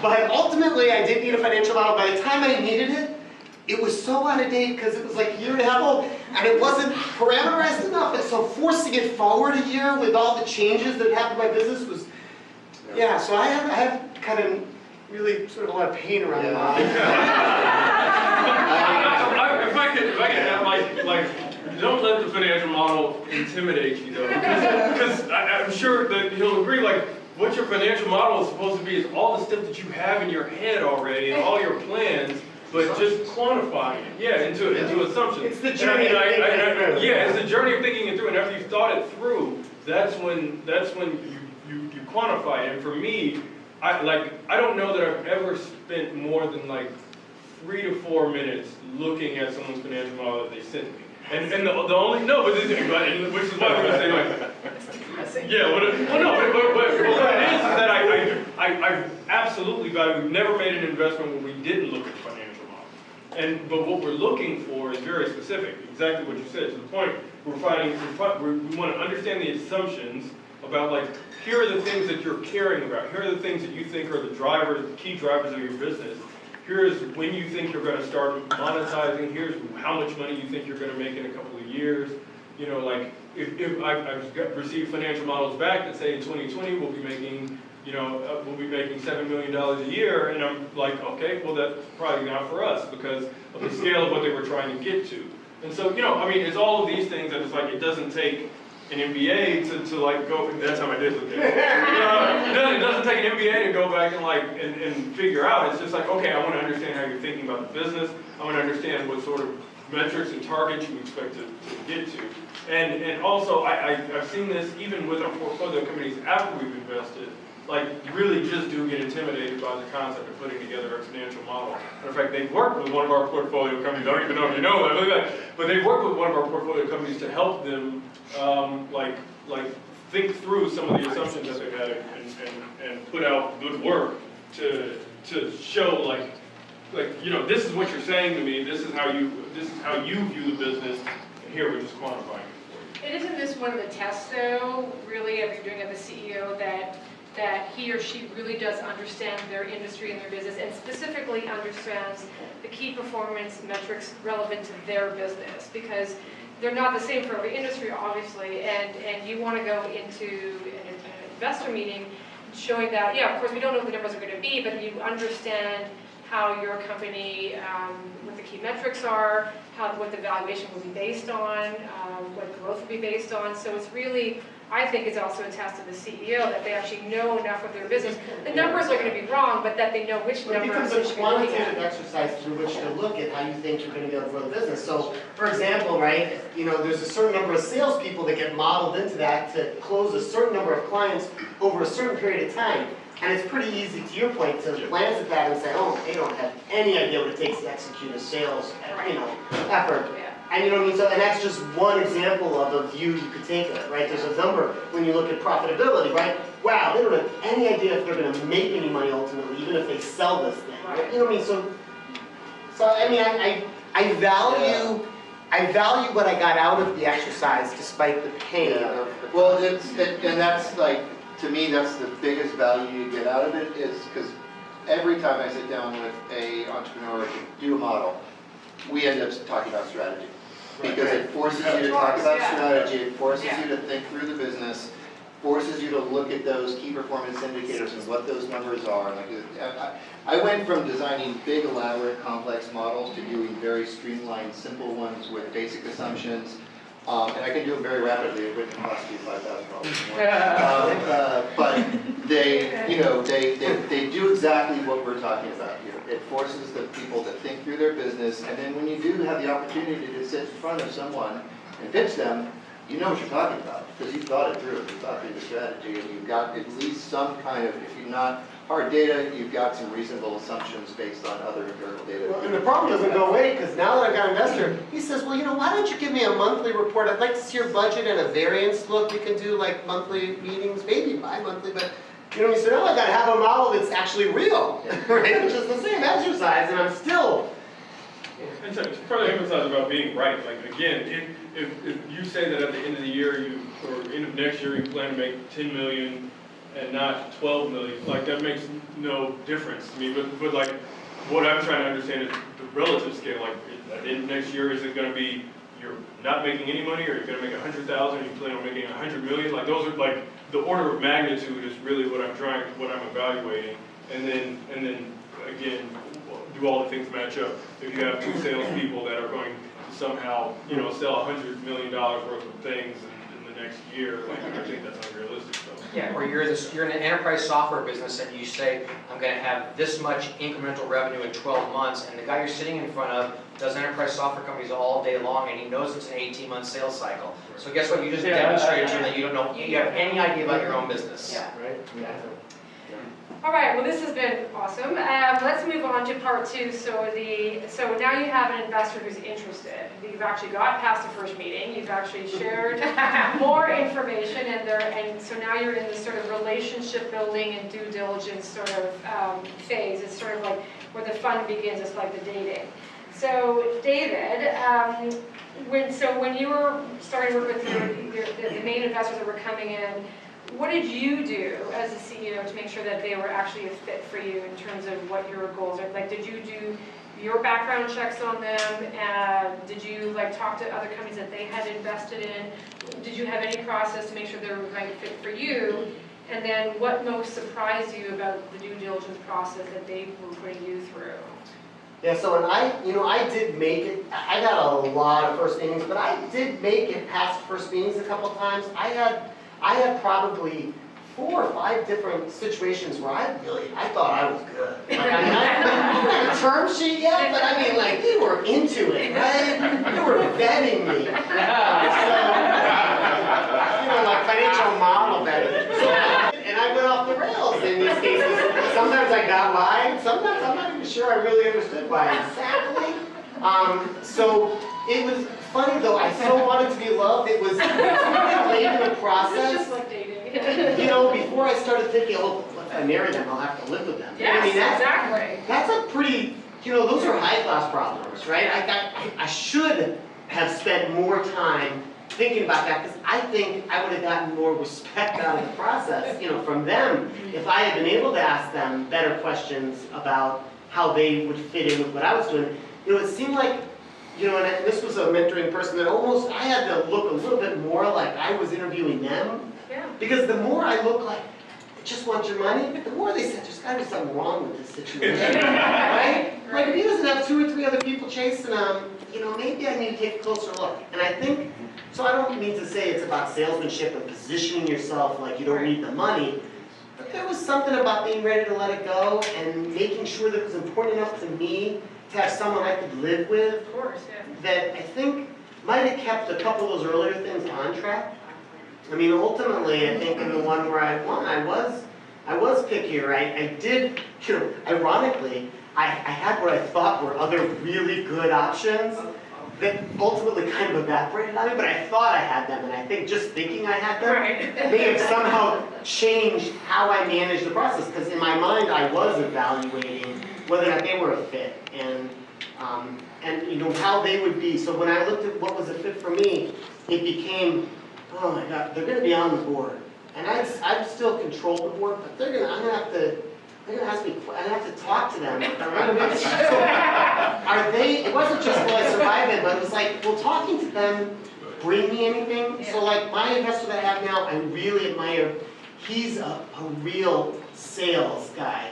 But ultimately, I did need a financial model. By the time I needed it, it was so out of date because it was like a year and a half old, and it wasn't parameterized enough. And so forcing it forward a year with all the changes that happened in my business was, yeah. So I have kind of really sort of a lot of pain around the model. If I could add, don't let the financial model intimidate you, though, because I'm sure that he'll agree. What your financial model is supposed to be is all the stuff that you have in your head already and all your plans, but just quantifying it, into assumptions. It's the journey. It's the journey of thinking it through, and after you've thought it through, that's when you quantify it. And for me, I don't know that I've ever spent more than 3 to 4 minutes looking at someone's financial model that they sent me. And the only, no, but which is why we're going to say what it is that I absolutely value. We've never made an investment where we didn't look at the financial model. But what we're looking for is very specific, exactly what you said. To the point, we want to understand the assumptions about here are the things that you're caring about. Here are the things that you think are the key drivers of your business. here's when you think you're going to start monetizing, here's how much money you think you're going to make in a couple of years. You know, like if I've received financial models back that say in 2020 we'll be making, you know, we'll be making $7 million a year, and I'm like, okay, well that's probably not for us because of the scale of what they were trying to get to. And so, you know, I mean, it's all of these things that it's like it doesn't take an MBA to like go, that's how I did look at it. It doesn't take an MBA to go back and like, and figure out. It's just like, okay, I want to understand how you're thinking about the business. I want to understand what sort of metrics and targets you expect to get to. And also, I've seen this even with our portfolio companies after we've invested, like really just do get intimidated by the concept of putting together a financial model. In fact, they've worked with one of our portfolio companies, I don't even know if you know that, but they've worked with one of our portfolio companies to help them like think through some of the assumptions that they've had and put out good work to show like, you know, this is what you're saying to me, this is how you view the business, and here we're just quantifying it for you. And isn't this one of the tests, though, really, if you're doing it as a CEO, that he or she really does understand their industry and their business, and specifically understands the key performance metrics relevant to their business, because they're not the same for every industry, obviously, and you want to go into an investor meeting showing that, yeah, of course, we don't know what the numbers are going to be, but you understand how your company, what the key metrics are, what the valuation will be based on, what growth will be based on. So it's really, I think it's also a test of the CEO that they actually know enough of their business. The numbers are going to be wrong, but that they know which numbers. It becomes a quantitative exercise through which to look at how you think you're going to be able to grow the business. So, for example, right, you know, there's a certain number of salespeople that get modeled into that to close a certain number of clients over a certain period of time. And it's pretty easy, to your point, to glance at that and say, oh, they don't have any idea what it takes to execute a sales, you know, effort. Yeah. And you know what I mean? So, and that's just one example of a view you could take of it, right? There's a number when you look at profitability, right? Wow, they don't have any idea if they're going to make any money ultimately, even if they sell this thing. Right? You know what I mean? So I mean, I value what I got out of the exercise, despite the pain. Yeah. Well, and that's like, to me, that's the biggest value you get out of it, is because every time I sit down with a entrepreneur to do a model, we end up talking about strategy. Because it forces you to talk about strategy, it forces you to think through the business, forces you to look at those key performance indicators and what those numbers are. Like, I went from designing big, elaborate, complex models to doing very streamlined, simple ones with basic assumptions. And I can do them very rapidly. It wouldn't cost you $5,000 more. But they, you know, they do exactly what we're talking about here. It forces the people to think through their business, and then when you do have the opportunity to sit in front of someone and pitch them, you know what you're talking about because you've thought it through. You've thought through the strategy, and you've got at least some kind of, if you're not hard data, you've got some reasonable assumptions based on other empirical data. Well, and the problem doesn't go away, because now that I've got an investor, he says, well, you know, why don't you give me a monthly report? I'd like to see your budget and a variance look. We can do like monthly meetings, maybe bi-monthly, but you know what I mean? So now I've got to have a model that's actually real, right? Which is the same exercise, and I'm still... And so to further emphasize about being right, like again, if you say that at the end of the year, or end of next year, you plan to make 10 million and not 12 million, like that makes no difference to me. But like, what I'm trying to understand is the relative scale. Like, at the end of next year, is it going to be you're not making any money, or you're going to make 100,000, and you plan on making 100 million? Like, those are like the order of magnitude is really what I'm evaluating, and then again, do all the things match up? If you have 2 salespeople that are going to somehow, you know, sell $100 million worth of things in the next year, like, I think that's unrealistic. So. Yeah, or you're in an enterprise software business and you say, I'm going to have this much incremental revenue in 12 months, and the guy you're sitting in front of does enterprise software companies all day long, and he knows it's an 18-month sales cycle. So guess what? You just demonstrated to him that you don't know, you have any idea about your own business. Yeah. Right? Yeah. All right, well, this has been awesome. Let's move on to part 2. So now you have an investor who's interested. You've actually got past the first meeting. You've actually shared more information, and so now you're in this sort of relationship building and due diligence sort of phase. It's sort of like where the fun begins. It's like the dating. So David, when you were starting to work with the main investors that were coming in, what did you do as a CEO to make sure that they were actually a fit for you in terms of what your goals are? Like, did you do your background checks on them? Did you like talk to other companies that they had invested in? Did you have any process to make sure they were the right fit for you? And then what most surprised you about the due diligence process that they were putting you through? Yeah, so when I did make it, I got a lot of first meetings, but I did make it past first meetings a couple of times. I had probably 4 or 5 different situations where I thought I was good. Like, I didn't have a term sheet yet, but I mean, like, they were into it, right? They were vetting me. So, like financial model vetting. And I went off the rails in these cases. Sometimes I got lied, sometimes I'm not even sure I really understood why exactly. So it was funny though, I so wanted to be loved. It was late in the process. It's just like dating. Before I started thinking, oh, if I marry them, I'll have to live with them. Yes, I mean, exactly. That's a pretty, those are high class problems, right? I should have spent more time thinking about that, because I think I would have gotten more respect out of the process, from them, if I had been able to ask them better questions about how they would fit in with what I was doing. It seemed like, and this was a mentoring person that almost, I had to look a little bit more like I was interviewing them. Yeah. Because the more I look like, I just want your money, the more they said, there's got to be something wrong with this situation, right? Like, if he doesn't have 2 or 3 other people chasing him, maybe I need to take a closer look. And I think, so I don't mean to say it's about salesmanship and positioning yourself like you don't need the money, but there was something about being ready to let it go and making sure that it was important enough to me to have someone I could live with. Of course, yeah. That I think might have kept a couple of those earlier things on track. I mean, ultimately, I think in the one where I won, I was pickier. I did, ironically, I had what I thought were other really good options that ultimately kind of evaporated on me, but I thought I had them, and I think just thinking I had them may have somehow changed how I managed the process, because in my mind, I was evaluating whether or not they were a fit, and how they would be. So when I looked at what was a fit for me, it became, oh my God, they're going to be on the board, and I'd still control the board, but they're going to ask me, I have to talk to them. So are they, it wasn't just will I survive it, but it was like, well, talking to them bring me anything? Yeah. So like my investor that I have now, I really admire. He's a real sales guy.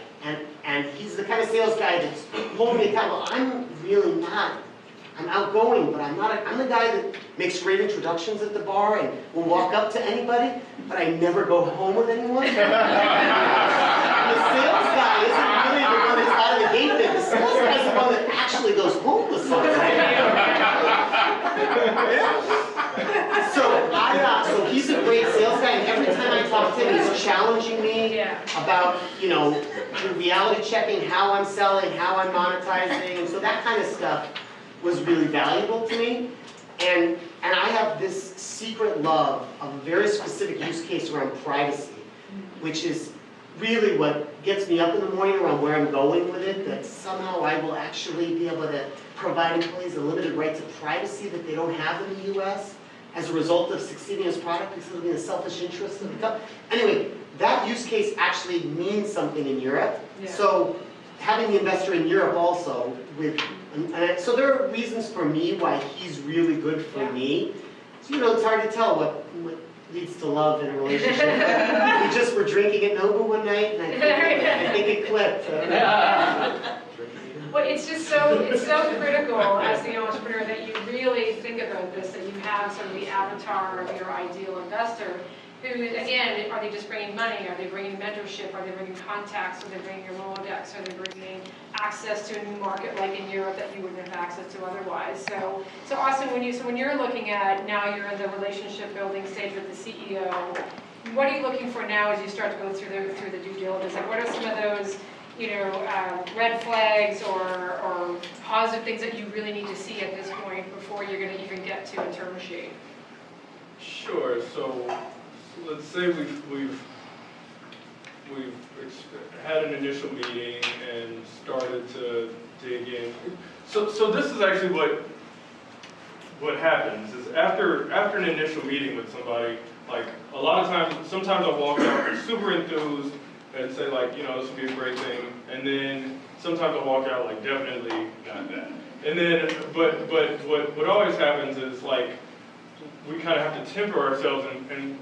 And he's the kind of sales guy that's holding me accountable. I'm really not. I'm outgoing, but I'm not. I'm the guy that makes great introductions at the bar and will walk up to anybody, but I never go home with anyone. The sales guy isn't really the one that's out of the gate there. The sales guy is the one that actually goes home with somebody. So he's a great sales guy, and every time I talk to him, he's challenging me about, reality checking, how I'm selling, how I'm monetizing, and so that kind of stuff was really valuable to me. And I have this secret love of a very specific use case around privacy, which is really what gets me up in the morning around where I'm going with it, that somehow I will actually be able to provide employees a limited right to privacy that they don't have in the US as a result of succeeding as product because of the selfish interest of the company. Anyway, that use case actually means something in Europe. Yeah. So having the investor in Europe also, so there are reasons for me why he's really good for me. So it's hard to tell what leads to love in a relationship. We just were drinking at Nobu one night, and I think it clicked. Well, it's so critical as the entrepreneur that you really think about this, that you have sort of the avatar of your ideal investor, who, again, are they just bringing money? Are they bringing mentorship? Are they bringing contacts? Are they bringing your Rolodex? Are they bringing access to a new market like in Europe that you wouldn't have access to otherwise? So Austin, when you're looking at, now you're in the relationship building stage with the CEO, what are you looking for now as you start to go through the due diligence? Like, what are some of those red flags or positive things that you really need to see at this point before you're going to even get to a term sheet? Sure. So let's say we've had an initial meeting and started to dig in. So this is actually what happens is after an initial meeting with somebody, like a lot of times, sometimes I'll walk out super enthused and say like, you know, this would be a great thing. And then sometimes I'll walk out like, definitely not that. And then, but what always happens is like, we kind of have to temper ourselves and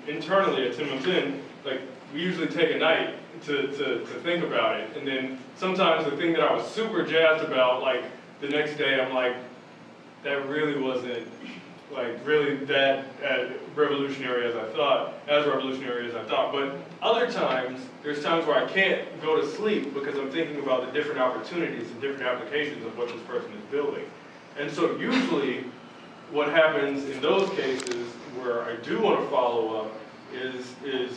internally at 10 months in, like we usually take a night to think about it. And then sometimes the thing that I was super jazzed about, like the next day I'm like, that really wasn't like really that revolutionary as I thought, But other times, there's times where I can't go to sleep because I'm thinking about the different opportunities and different applications of what this person is building. And so usually, what happens in those cases where I do want to follow up is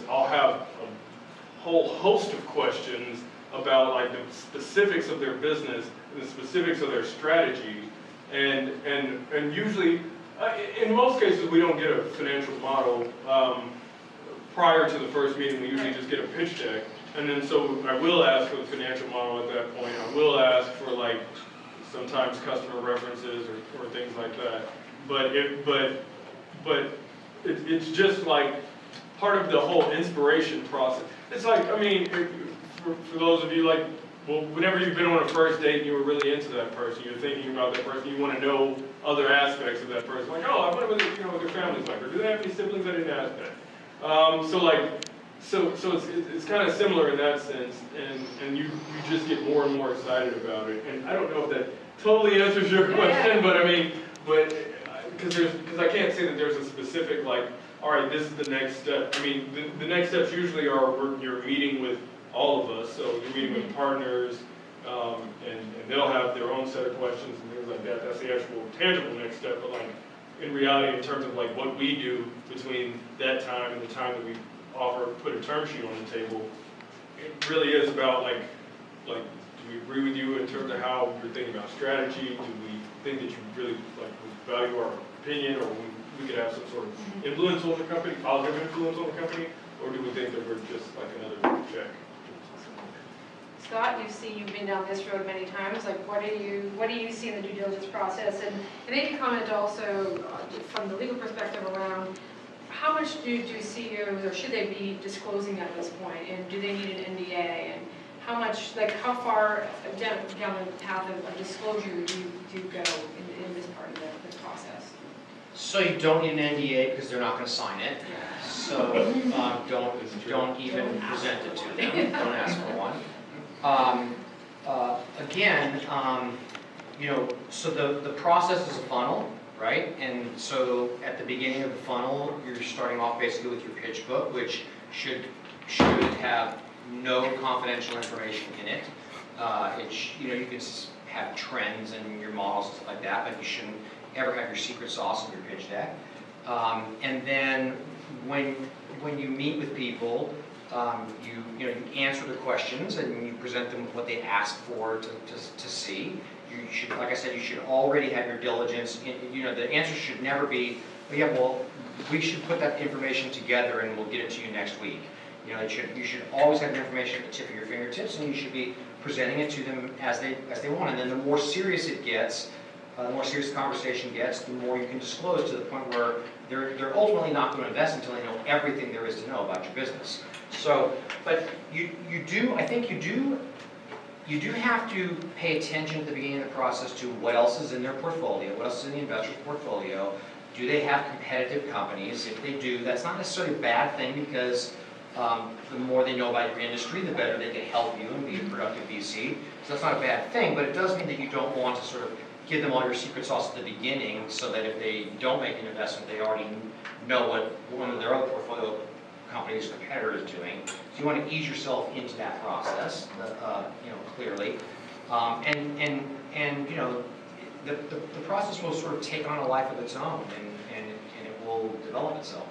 I'll have a whole host of questions about like the specifics of their business, the specifics of their strategy, and usually, in most cases, we don't get a financial model prior to the first meeting. We usually just get a pitch deck, and then so I will ask for the financial model at that point. I will ask for like sometimes customer references or things like that. But it's just like part of the whole inspiration process. It's like, I mean, for those of you like, well, whenever you've been on a first date and you were really into that person, you're thinking about that person, you want to know other aspects of that person. Like, oh, I wonder what what their family's like, or do they have any siblings? I didn't ask that. So it's kind of similar in that sense, and you just get more and more excited about it. And I don't know if that totally answers your question, but I mean, because I can't say that there's a specific like, all right, this is the next step. I mean, the next steps usually are you're meeting with all of us, so you're meeting with partners, and they'll have their own set of questions and things like that. That's the actual tangible next step. But like in reality, in terms of like what we do between that time and the time that we put a term sheet on the table, it really is about like do we agree with you in terms of how you're thinking about strategy? Do we think that you really like value our opinion, or we could have some sort of influence on the company, positive influence on the company, or do we think that we're just like another check? Scott, you've been down this road many times. Like, what do you see in the due diligence process? And maybe comment also from the legal perspective around how much do CEOs, or should they be disclosing at this point? And do they need an NDA? And how much, like, how far down the path of disclosure do you go in this part of the process? So you don't need an NDA because they're not going to sign it. So don't even present it to them. Don't ask for one. Again, you know, so the process is a funnel, right? And so at the beginning of the funnel, you're starting off basically with your pitch book, which should have no confidential information in it. You know, you can have trends and your models and stuff like that, but you shouldn't ever have your secret sauce in your pitch deck. And then when you meet with people, you answer the questions and you present them with what they ask for to see. You should, like I said, you should already have your diligence. You know, the answer should never be, oh, yeah, well, we should put that information together and we'll get it to you next week. You know, you should always have the information at the tip of your fingertips, and you should be presenting it to them as they want. And then the more serious it gets, the more serious the conversation gets, the more you can disclose, to the point where they're ultimately not going to invest until they know everything there is to know about your business. So, but you do have to pay attention at the beginning of the process to what else is in their portfolio, what else is in the investor's portfolio. Do they have competitive companies? If they do, that's not necessarily a bad thing, because the more they know about your industry, the better they can help you and be a productive VC. So that's not a bad thing, but it does mean that you don't want to sort of give them all your secret sauce at the beginning, so that if they don't make an investment, they already know what one of their other portfolio companies' competitor is doing. So you want to ease yourself into that process, you know, clearly, and you know, the process will sort of take on a life of its own, and it will develop itself.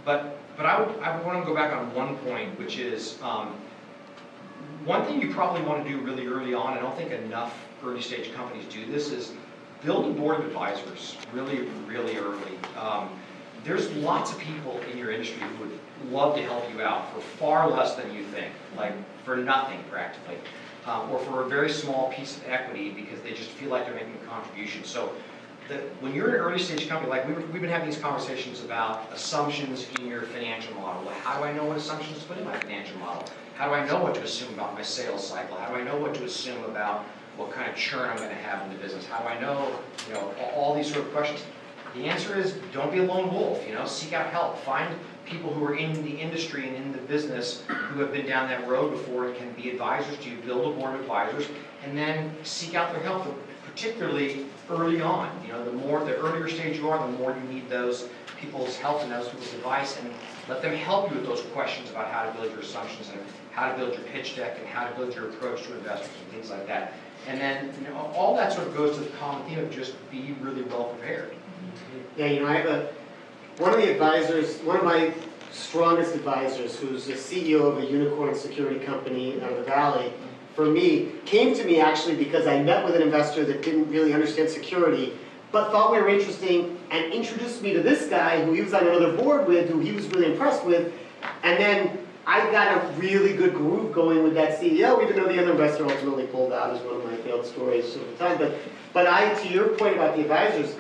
But I would want to go back on one point, which is one thing you probably want to do really early on. I don't think enough early stage companies do this, is build a board of advisors really, really early. There's lots of people in your industry who would love to help you out for far less than you think, like for nothing practically, or for a very small piece of equity because they just feel like they're making a contribution. So when you're an early stage company, like we've been having these conversations about assumptions in your financial model. Well, how do I know what assumptions to put in my financial model? How do I know what to assume about my sales cycle? How do I know what to assume about what kind of churn I'm going to have in the business? How do I know, all these sort of questions? The answer is don't be a lone wolf, seek out help. Find people who are in the industry and in the business who have been down that road before and can be advisors to you. Build a board of advisors and then seek out their help, particularly early on. The earlier stage you are, the more you need those people's help and those people's advice, and let them help you with those questions about how to build your assumptions and how to build your pitch deck and how to build your approach to investors and things like that. And then, all that sort of goes to the common theme of just be really well prepared. Yeah, I have one of my strongest advisors, who's the CEO of a unicorn security company out of the Valley, for me, came to me actually because I met with an investor that didn't really understand security, but thought we were interesting, and introduced me to this guy who he was on another board with, who he was really impressed with, and then I got a really good groove going with that CEO, even though the other investor ultimately pulled out, is one of my failed stories of the time. But to your point about the advisors,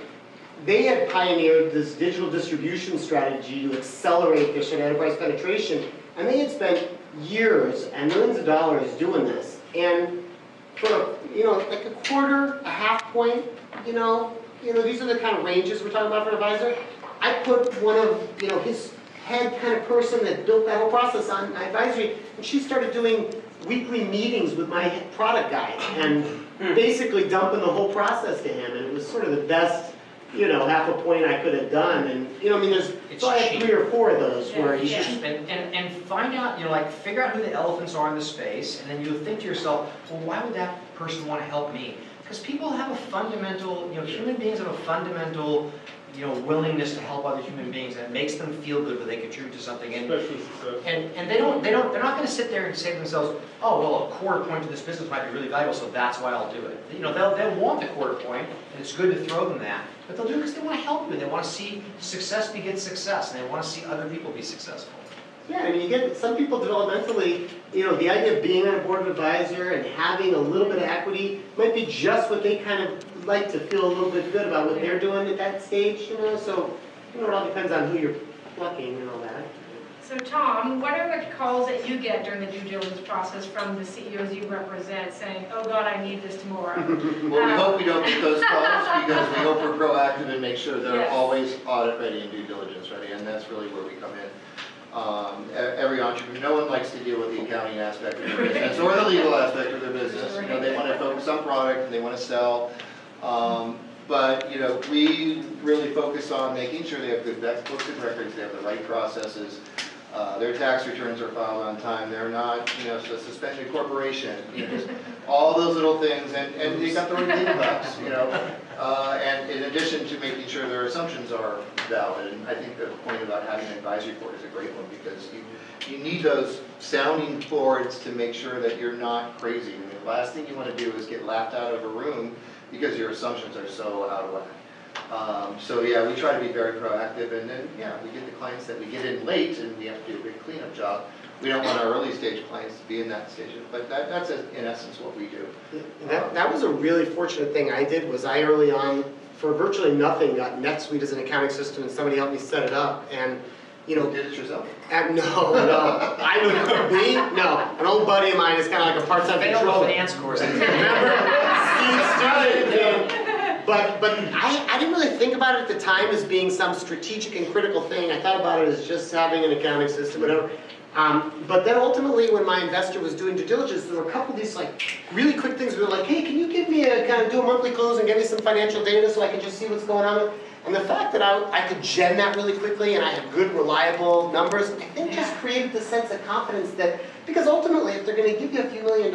they had pioneered this digital distribution strategy to accelerate their sort of enterprise penetration, and they had spent years and millions of dollars doing this. And for like a quarter, a half point, these are the kind of ranges we're talking about for an advisor. I put one of his head kind of person that built that whole process on my advisory, and she started doing weekly meetings with my product guy and basically dumping the whole process to him, and it was sort of the best half a point I could have done. And there's probably 3 or 4 of those where you cheap. And find out, figure out who the elephants are in the space, and then you'll think to yourself, well, why would that person want to help me? Because people have a fundamental, human beings have a fundamental, willingness to help other human beings, and it makes them feel good when they contribute to something. And they're not going to sit there and say to themselves, oh, well, a quarter point to this business might be really valuable, so that's why I'll do it. They'll want the quarter point, and it's good to throw them that, but they'll do it because they want to help you, and they want to see success beget success, and they want to see other people be successful. Yeah, you get some people developmentally, the idea of being on a board of advisor and having a little bit of equity might be just what they kind of like to feel a little bit good about what they're doing at that stage, so, it all depends on who you're plucking and all that. So Tom, what are the calls that you get during the due diligence process from the CEOs you represent saying, oh God, I need this tomorrow? Well, we hope we don't get those calls, because we hope we're proactive and make sure they're always audit ready and due diligence ready, and that's really where we come in. Every entrepreneur, no one likes to deal with the accounting aspect of their business or the legal aspect of their business. They want to focus on product and they want to sell. But we really focus on making sure they have good books and records, they have the right processes, their tax returns are filed on time, they're not, a suspended corporation, just all those little things, and they got the right legal docs, and in addition to making sure their assumptions are valid. And I think the point about having an advisory board is a great one, because you need those sounding boards to make sure that you're not crazy. The last thing you want to do is get laughed out of a room because your assumptions are so out of whack. So yeah, we try to be very proactive, and then we get the clients that we get in late and we have to do a big cleanup job. We don't want our early stage clients to be in that stage, but that's in essence what we do. That was a really fortunate thing I did, was I early on, for virtually nothing, got NetSuite as an accounting system, and somebody helped me set it up, and You did it yourself? No. I would be. No. An old buddy of mine is kind of like a part-time controller. Finance course. Remember? Steve started. But I didn't really think about it at the time as being some strategic and critical thing. I thought about it as just having an accounting system, whatever. But then ultimately, when my investor was doing due diligence, there were a couple of these really quick things. We were like, hey, can you give me do a monthly close and give me some financial data so I can just see what's going on? And the fact that I could gen that really quickly and I had good, reliable numbers, I think just created this sense of confidence that, because ultimately, if they're going to give you a few $1 million,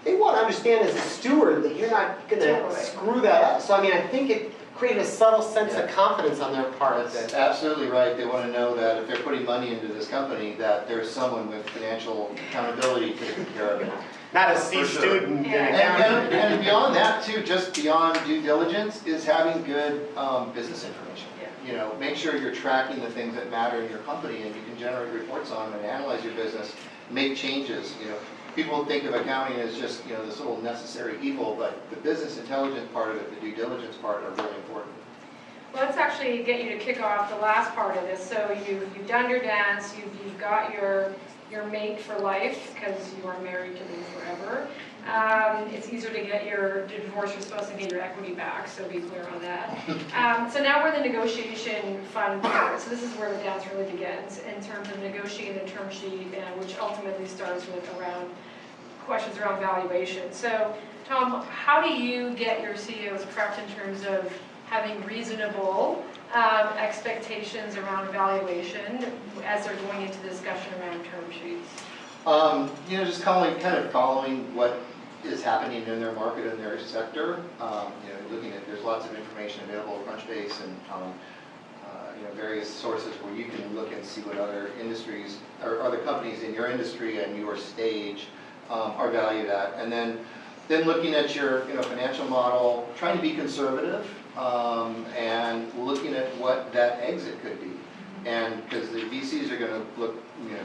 they want to understand as a steward that you're not going to screw that up. So I think it created a subtle sense of confidence on their part. That's absolutely right. They want to know that if they're putting money into this company, that there's someone with financial accountability taking care of it. Not a C student. And beyond that too, just beyond due diligence, is having good business information. Make sure you're tracking the things that matter in your company, and you can generate reports on them and analyze your business, make changes. people think of accounting as just, this little necessary evil, but the business intelligence part of it, the due diligence part are really important. Well, let's actually get you to kick off the last part of this. So you've done your dance, you've got your mate for life because you are married to them forever. It's easier to get to divorce your spouse and get your equity back, so be clear on that. So now we're in the negotiation fund part. So this is where the dance really begins in terms of negotiating the term sheet, which ultimately starts with questions around valuation. So Tom, how do you get your CEOs prepped in terms of having reasonable expectations around valuation as they're going into discussion around term sheets? Just kind of following what is happening in their market and their sector. Looking at, there's lots of information available at Crunchbase and various sources where you can look and see what other industries or other companies in your industry and your stage are valued at. And then looking at your financial model, trying to be conservative and looking at what that exit could be. And because the VCs are going to look,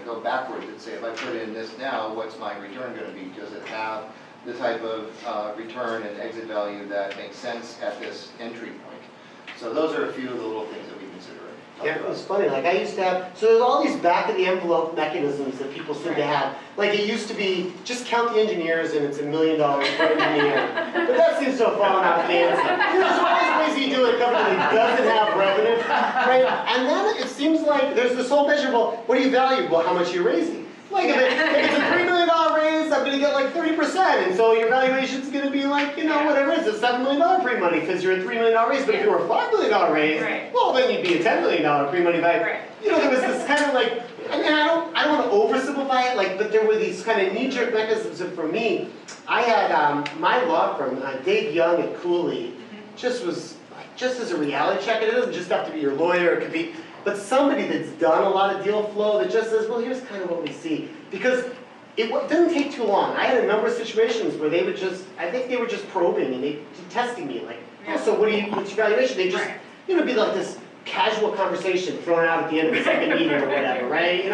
go backwards and say, if I put in this now, what's my return going to be? Does it have the type of return and exit value that makes sense at this entry point? So those are a few of the little things that we consider. Yeah, it was funny. Like I used to have, so there's all these back of the envelope mechanisms that people seem to have. Like it used to be, just count the engineers and it's $1 million per engineer. But that seems to have fallen out fancy. There's always ways you do it, a company that doesn't have revenue, right? And then it seems like there's this whole measure, well, what do you value? Well, how much are you raising? Like if it's a $3 million raise, I'm going to get like 30%, and so your valuation's going to be like, whatever it is, a $7 million pre-money because you're a $3 million raise. But if you were a $5 million raise, well, then you'd be a $10 million pre-money value. There was this kind of like, I don't want to oversimplify it, but there were these kind of knee-jerk mechanisms. And for me, I had my law firm, Dave Young at Cooley, just as a reality check. And it doesn't just have to be your lawyer; it could be. But somebody that's done a lot of deal flow that just says, well, here's kind of what we see. Because it doesn't take too long. I had a number of situations where they would I think they were just probing and they testing me, like, oh, so what's your valuation? They just, be like this casual conversation thrown out at the end of the second meeting or whatever, right?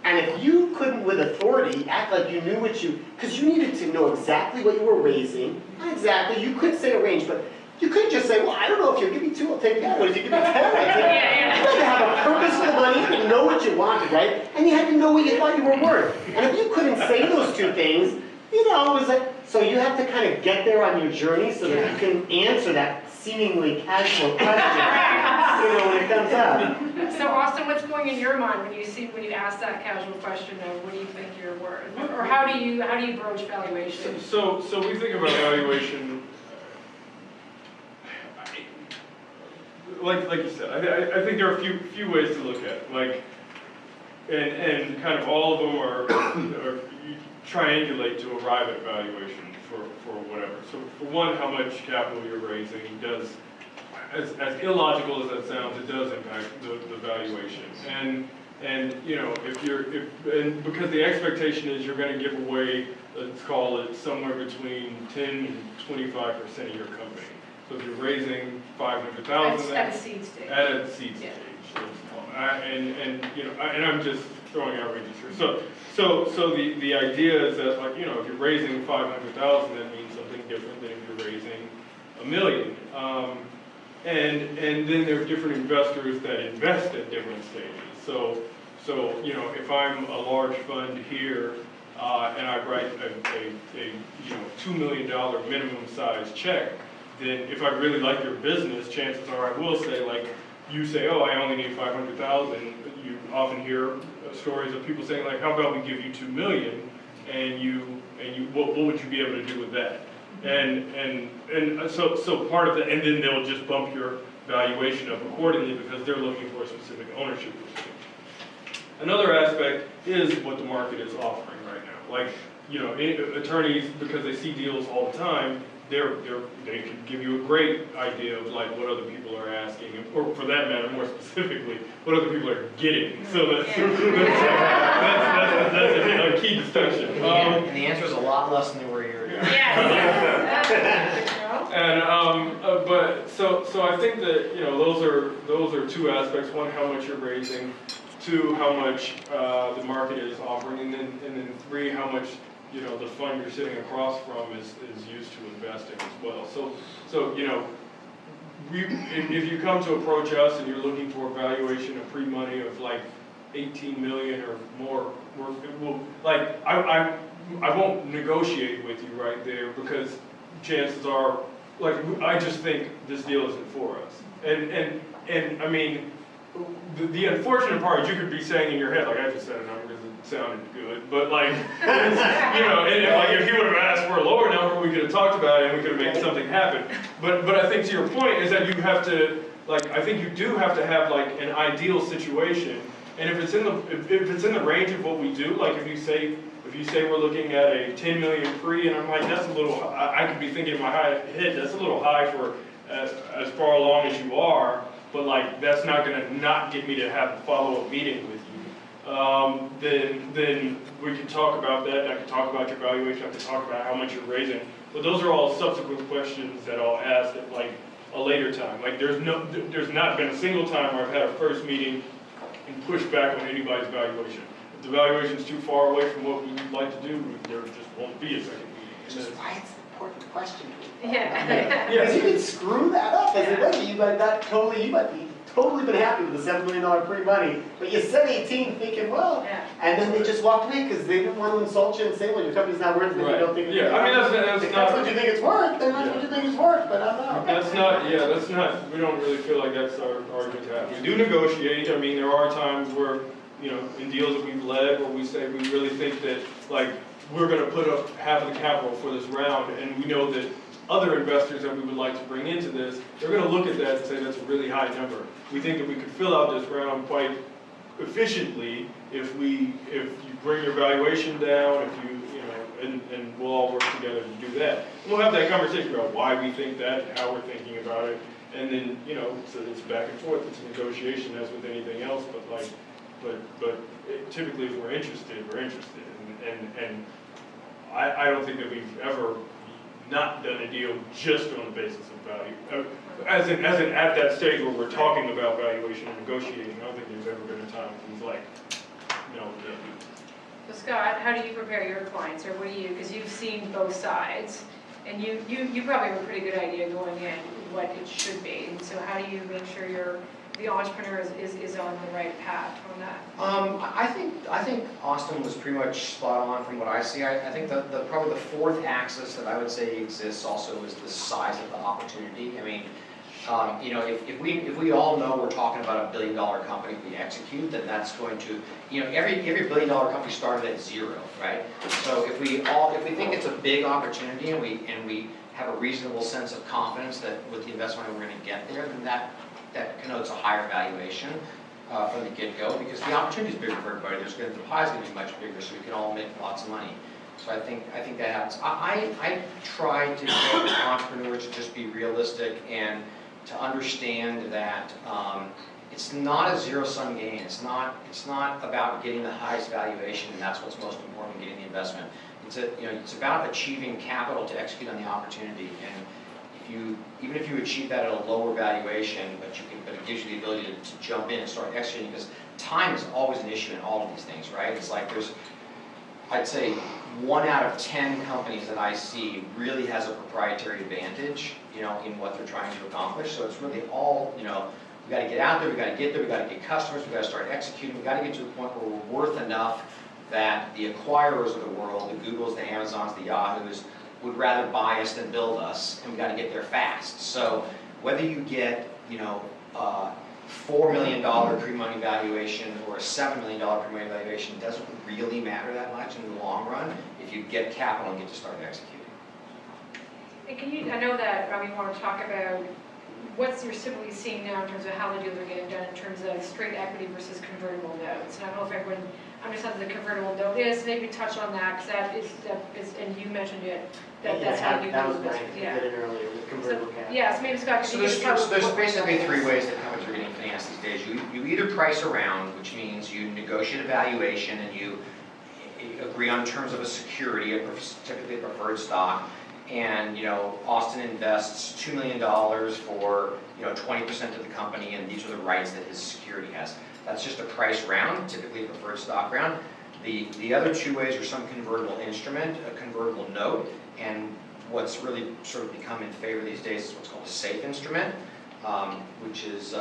And if you couldn't, with authority, act like you knew because you needed to know exactly what you were raising. Not exactly, you could say a range, but you couldn't just say, well, I don't know, if you give me 2, I'll take that. What if you give me 10? You had to have a purpose for the money, you had to know what you wanted, right? And you had to know what you thought you were worth. And if you couldn't say those two things, it was like, so you have to kind of get there on your journey so that you can answer that seemingly casual question, when it comes up. So Austin, what's going in your mind when you ask that casual question of what do you think you're worth? Or how do you broach valuation? So we think about valuation, like you said, I think there are a few ways to look at it. And kind of all of them are you triangulate to arrive at valuation for whatever. So for one, how much capital you're raising does, as illogical as that sounds, it does impact the valuation. And because the expectation is you're going to give away, let's call it somewhere between 10 and 25% of your company. So if you're raising $500,000 at a seed stage. At a seed stage, and I'm just throwing out ranges here. So the idea is that if you're raising $500,000, that means something different than if you're raising $1 million. And then there are different investors that invest at different stages. So if I'm a large fund here and I write a $2 million minimum size check, then if I really like your business, chances are I will say, you say, oh, I only need 500,000. You often hear stories of people saying, how about we give you 2 million, and what would you be able to do with that? And so part of the, and then they'll just bump your valuation up accordingly because they're looking for a specific ownership position. Another aspect is what the market is offering right now. Attorneys, because they see deals all the time, they can give you a great idea of what other people are asking, or for that matter, more specifically, what other people are getting. So that's a key distinction. And the answer is a lot less than they were a year ago. And but so I think that those are two aspects. One, how much you're raising. 2, how much the market is offering, and then 3, how much the fund you're sitting across from is used to investing as well. So if you come to approach us and you're looking for a valuation of pre-money of like 18 million or more, I won't negotiate with you right there, because chances are, I just think this deal isn't for us. And I mean, the unfortunate part is you could be saying in your head, I just said a number because it sounded good, but if he would have asked for a lower number, we could have talked about it and we could have made something happen. But I think to your point is that you have to, I think you do have to have an ideal situation. And if it's in the range of what we do, if you say we're looking at a 10 million pre, and I'm that's a little, I could be thinking in my head, that's a little high for as far along as you are, but that's not going to not get me to have a follow-up meeting with you. Then we can talk about that, and I can talk about your valuation, I can talk about how much you're raising, but those are all subsequent questions that I'll ask at a later time. There's not been a single time where I've had a first meeting and push back on anybody's valuation. If the valuation's too far away from what we would like to do, there just won't be a second meeting. Which is why it's an important question. Yeah. Because you can screw that up as a lady. You might be totally been happy with the $7 million pre-money, but you said 18 thinking, and then they just walked away because they didn't want to insult you and say, well, your company's not worth it, you don't think it's worth it. If that's what you think it's worth, then that's what you think it's worth, but I'm not. That's not, we don't really feel like that's our argument to have. We do negotiate. I mean, there are times where, in deals that we've led where we say we really think that, we're going to put up half of the capital for this round, and we know that other investors that we would like to bring into this, they're going to look at that and say that's a really high number. We think that we could fill out this round quite efficiently if you bring your valuation down, and we'll all work together to do that. And we'll have that conversation about why we think that, how we're thinking about it, and then so it's back and forth. It's a negotiation as with anything else, but typically if we're interested, and I don't think that we've ever not done a deal just on the basis of value. As in at that stage where we're talking about valuation and negotiating, I don't think there's ever been a time when it's no. So Scott, how do you prepare your clients, or what do you, because you've seen both sides, and you probably have a pretty good idea going in what it should be, and so how do you make sure the entrepreneur is on the right path on that? I think Austin was pretty much spot on from what I see. I think probably the fourth axis that I would say exists also is the size of the opportunity. I mean, if we all know we're talking about $1 billion company, if we execute, then that's going to, every $1 billion company started at 0, right? So if we think it's a big opportunity and we have a reasonable sense of confidence that with the investment we're going to get there, then that connotes a higher valuation from the get-go, because the opportunity is bigger for everybody. The pie is going to be much bigger, so we can all make lots of money. So I think that happens. I try to get entrepreneurs to just be realistic and to understand that it's not a zero-sum game. It's not about getting the highest valuation, and that's what's most important, getting the investment. It's about achieving capital to execute on the opportunity, and even if you achieve that at a lower valuation, but it gives you the ability to jump in and start executing, because time is always an issue in all of these things, right? It's I'd say 1 out of 10 companies that I see really has a proprietary advantage, in what they're trying to accomplish. So it's really all, we got to get out there, we got to get there, we got to get customers, we got to start executing, we got to get to the point where we're worth enough that the acquirers of the world, the Googles, the Amazons, the Yahoos, would rather buy us than build us, and we got to get there fast. So whether you get, $4 million pre-money valuation or a $7 million pre-money valuation doesn't really matter that much in the long run if you get capital and get to start executing. And I know that we want to talk about what you're simply seeing now in terms of how the deals are getting done in terms of straight equity versus convertible notes. And I don't know if everyone understands what the convertible note is. Maybe touch on that, because that is, and you mentioned it, that's how you that was do nice. it. You did it earlier with convertible cash. Yeah, so maybe Scott, So there's basically 3 ways that companies are getting financed these days. You either price around, which means you negotiate a valuation and you agree on terms of a security, typically a preferred stock, and Austin invests $2 million for 20% of the company, and these are the rights that his security has. That's just a price round, typically a preferred stock round. The other two ways are some convertible instrument, a convertible note, and what's really sort of become in favor these days is what's called a SAFE instrument, which is,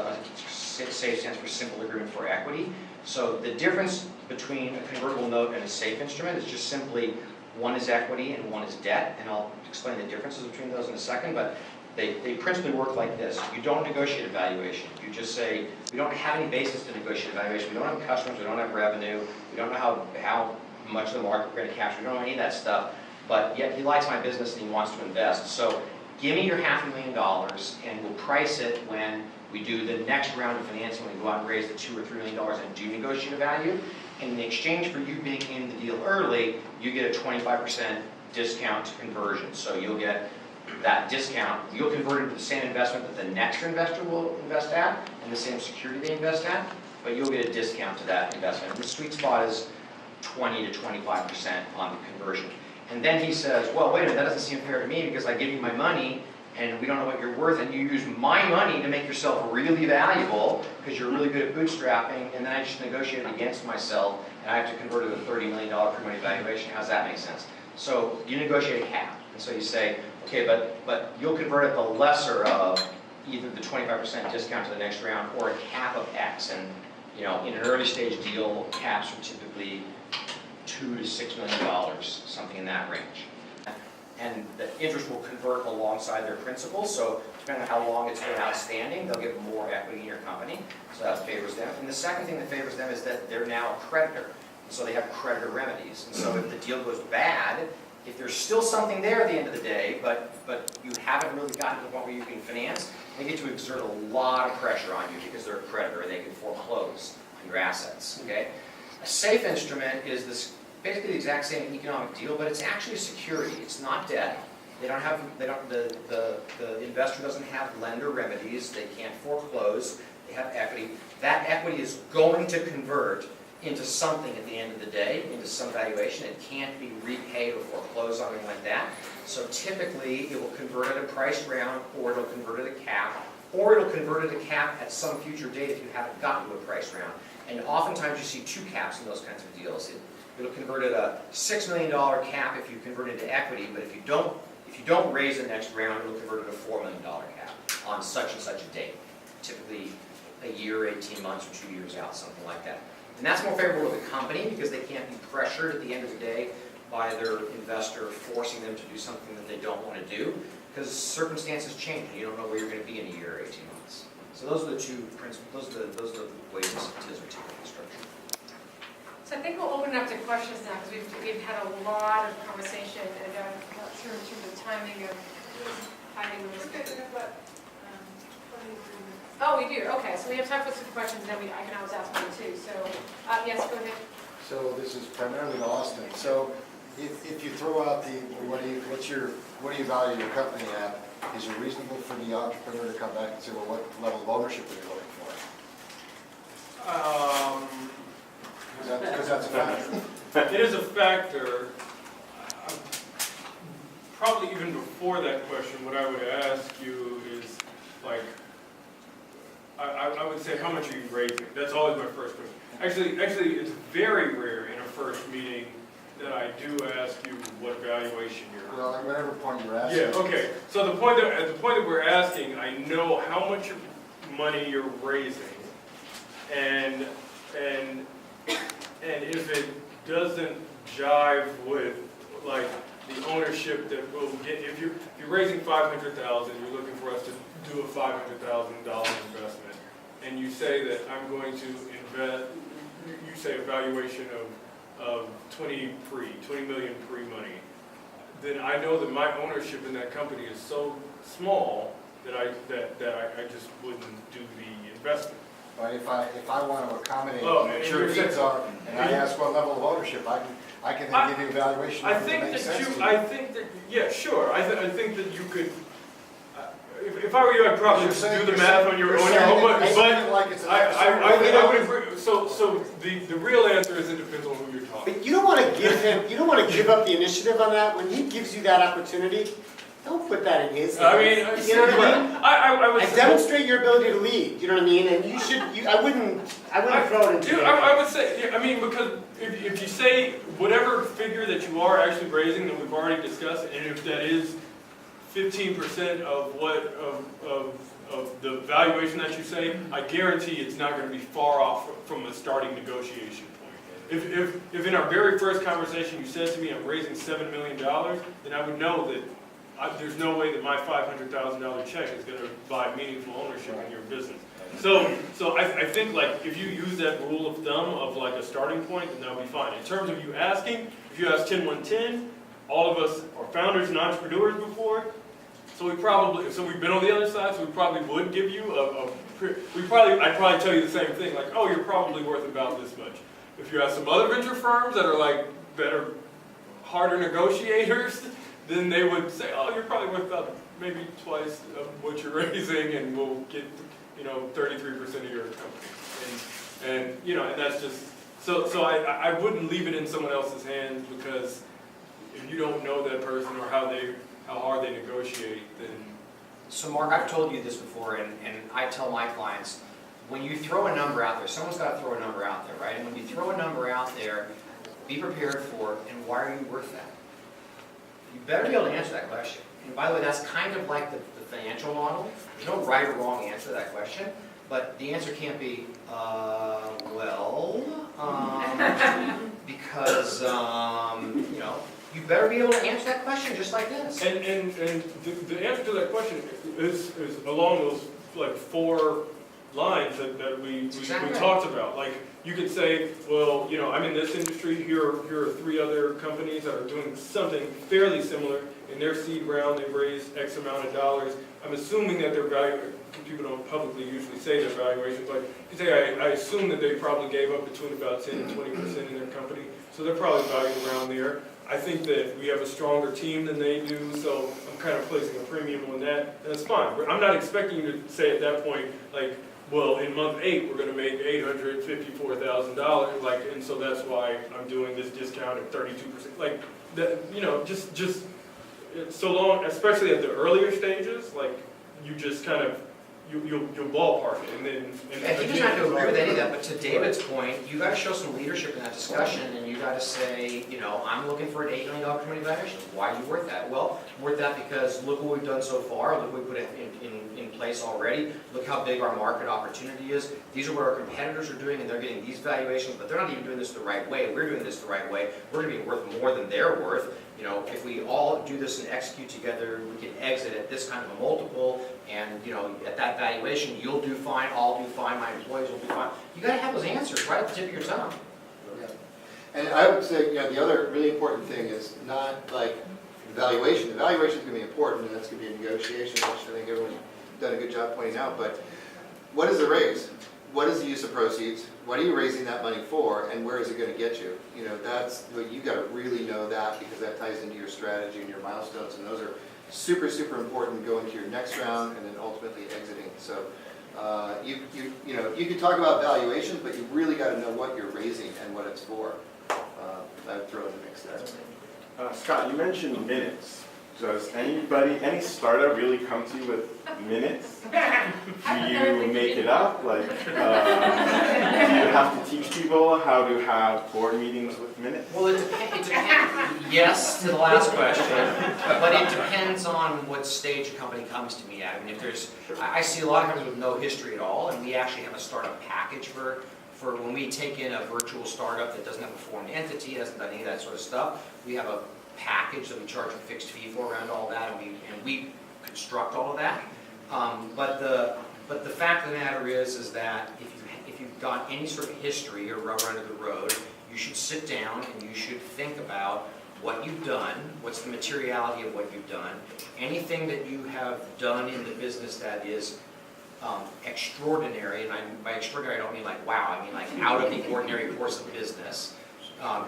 SAFE stands for Simple Agreement for Equity. So the difference between a convertible note and a SAFE instrument is just simply one is equity and one is debt, and I'll explain the differences between those in a second, but they principally work like this. You don't negotiate a valuation. You just say, we don't have any basis to negotiate a valuation. We don't have customers, we don't have revenue, we don't know how much of the market we're going to capture, we don't know any of that stuff, but yet he likes my business and he wants to invest. So give me your $500,000 and we'll price it when we do the next round of financing, when we go out and raise the $2 or $3 million and do negotiate a value. And in exchange for you being in the deal early, you get a 25% discount to conversion. So you'll get that discount, you'll convert it to the same investment that the next investor will invest at, and the same security they invest at, but you'll get a discount to that investment. And the sweet spot is 20 to 25% on the conversion. And then he says, well, wait a minute, that doesn't seem fair to me because I give you my money and we don't know what you're worth, and you use my money to make yourself really valuable because you're really good at bootstrapping, and then I just negotiated against myself and I have to convert it to a $30 million pre-money valuation. How does that make sense? So you negotiate a cap. And so you say, okay, but you'll convert it the lesser of either the 25% discount to the next round or a cap of X. And in an early stage deal, caps are typically $2 to $6 million, something in that range. And the interest will convert alongside their principal, so depending on how long it's been outstanding, they'll get more equity in your company, so that favors them. And the second thing that favors them is that they're now a creditor, and so they have creditor remedies. And so if the deal goes bad, if there's still something there at the end of the day, but you haven't really gotten to the point where you can finance, they get to exert a lot of pressure on you because they're a creditor and they can foreclose on your assets, okay? A SAFE instrument is this basically the exact same economic deal, but it's actually a security. It's not debt. The investor doesn't have lender remedies. They can't foreclose. They have equity. That equity is going to convert into something at the end of the day, into some valuation. It can't be repaid or foreclosed on anything like that. So typically, it will convert at a price round, or it'll convert at a cap, or it'll convert at a cap at some future date if you haven't gotten to a price round. And oftentimes you see two caps in those kinds of deals. It'll convert at a $6 million cap if you convert into equity, but if you don't raise the next round, it'll convert at a $4 million cap on such and such a date, typically a year, 18 months, or 2 years out, something like that. And that's more favorable to the company because they can't be pressured at the end of the day by their investor forcing them to do something that they don't want to do, because circumstances change and you don't know where you're going to be in a year or 18 months. So those are the two principles, those are the ways deals are typically structured. So I think we'll open it up to questions now, because we've had a lot of conversation, and I'm not sure in terms of timing of hiding this. Oh, we do, okay, so we have time for some questions, and then I can always ask one too, so, yes, go ahead. So this is primarily to Austin. So if you throw out what do you value your company at, is it reasonable for the entrepreneur to come back and say, well, what level of ownership are you looking for? Because that's a factor. It is a factor. Probably even before that question, what I would ask you is, like, I would say, how much are you raising? That's always my first question. Actually, it's very rare in a first meeting that I do ask you what valuation you're. Well, at whatever point you're asking. Yeah. Okay. So at the point that we're asking, I know how much money you're raising, and if it doesn't jive with like the ownership that we'll get, if you're raising $500,000, you're looking for us to do a $500,000 investment, and you say that I'm going to invest, you say a valuation of 20 million pre-money, then I know that my ownership in that company is so small that I just wouldn't do the investment. But if I want to accommodate and your needs are, and I ask what level of ownership, I can then give you a valuation that makes sense to you. I think that, yeah, sure. I think that you could. If I were you, I'd probably just do the math on your own. But I would agree. So the real answer is it depends on who you're talking. But you don't want to give up the initiative on that when he gives you that opportunity. Don't put that in his hands. I mean, you know what I mean? I would I demonstrate your ability to lead. You know what I mean? And you should. I wouldn't throw it into. I would say, yeah, I mean, because if you say whatever figure that you are actually raising that we've already discussed, and if that is 15% of what of the valuation that you say, I guarantee it's not going to be far off from a starting negotiation point. If in our very first conversation you said to me, I'm raising $7 million, then I would know that there's no way that my $500,000 check is going to buy meaningful ownership in your business. So I think like if you use that rule of thumb of like a starting point, then that'll be fine. In terms of you asking, if you ask 10-1-10, all of us are founders and entrepreneurs before, so we've been on the other side, so we probably would give you I'd probably tell you the same thing, like, oh, you're probably worth about this much. If you have some other venture firms that are like better, harder negotiators, then they would say, oh, you're probably worth about maybe twice of what you're raising, and we'll get 33% of your company. And that's just so I wouldn't leave it in someone else's hands, because if you don't know that person or how hard they negotiate, then. So Mark, I've told you this before, and I tell my clients, when you throw a number out there, someone's got to throw a number out there, right? And when you throw a number out there, be prepared for it, and why are you worth that? You better be able to answer that question. And by the way, that's kind of like the financial model. There's no right or wrong answer to that question, but the answer can't be, because, you better be able to answer that question just like this. And the answer to that question is along those like 4 lines that we talked about. Like you could say, well, I'm in this industry. Here are 3 other companies that are doing something fairly similar. In their seed round, they've raised X amount of dollars. I'm assuming that their value. People don't publicly usually say their valuations, but you say I assume that they probably gave up between about 10 and 20% in their company. So they're probably valued around there. I think that we have a stronger team than they do, so I'm kind of placing a premium on that. That's fine. I'm not expecting you to say at that point, like, well, in month 8 we're going to make $854,000, and so that's why I'm doing this discount at 32%. Like that, just so long, especially at the earlier stages, like you just kind of you'll ballpark it, and then. He doesn't have to agree with any of that, but to David's point, you got to show some leadership in that discussion, and you got to say, I'm looking for an $8 million company valuation. Why are you worth that? Well, I'm worth that because look what we've done so far. Look what we put in place already. Look how big our market opportunity is. These are what our competitors are doing, and they're getting these valuations, but they're not even doing this the right way. We're doing this the right way. We're going to be worth more than they're worth. If we all do this and execute together, we can exit at this kind of a multiple, and at that valuation, you'll do fine, I'll do fine, my employees will do fine. You got to have those answers right at the tip of your tongue. Yeah. And I would say, the other really important thing is not like the valuation. The valuation is going to be important, and that's going to be a negotiation, which I think everyone's done a good job pointing out. But what is the raise? What is the use of proceeds? What are you raising that money for, and where is it going to get you? That's what you got to really know that, because that ties into your strategy and your milestones, and those are super, super important going to your next round and then ultimately exiting. So you can talk about valuations, but you really got to know what you're raising and what it's for. I'd throw in the mix there. Scott, you mentioned minutes. Does any startup really come to you with minutes? Do you make it up? Do you have to teach people how to have board meetings with minutes? Well, it depends. Yes to the last question, but it depends on what stage a company comes to me at. I mean, I see a lot of companies with no history at all, and we actually have a startup package for when we take in a virtual startup that doesn't have a formed entity, hasn't done any of that sort of stuff. We have a package that we charge a fixed fee for around all that, and we construct all of that. But the fact of the matter is that if you've got any sort of history or rubber under the road, you should sit down and you should think about what you've done, what's the materiality of what you've done, anything that you have done in the business that is extraordinary, and by extraordinary I don't mean like wow, I mean like out of the ordinary course of business.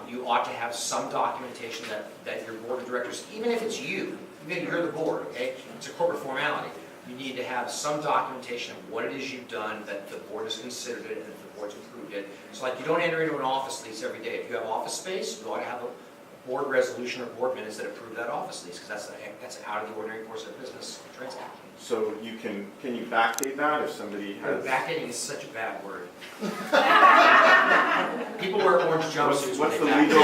You ought to have some documentation that your board of directors, even if it's you're the board, okay? It's a corporate formality. You need to have some documentation of what it is you've done, that the board has considered it, and that the board's approved it. So like you don't enter into an office lease every day. If you have office space, you ought to have a board resolution or board minutes that approve that office lease, because that's out of the ordinary course of business transaction. So can you backdate that if somebody has? Backdating is such a bad word. People wear orange jumpsuits when What's they the backdate. legal?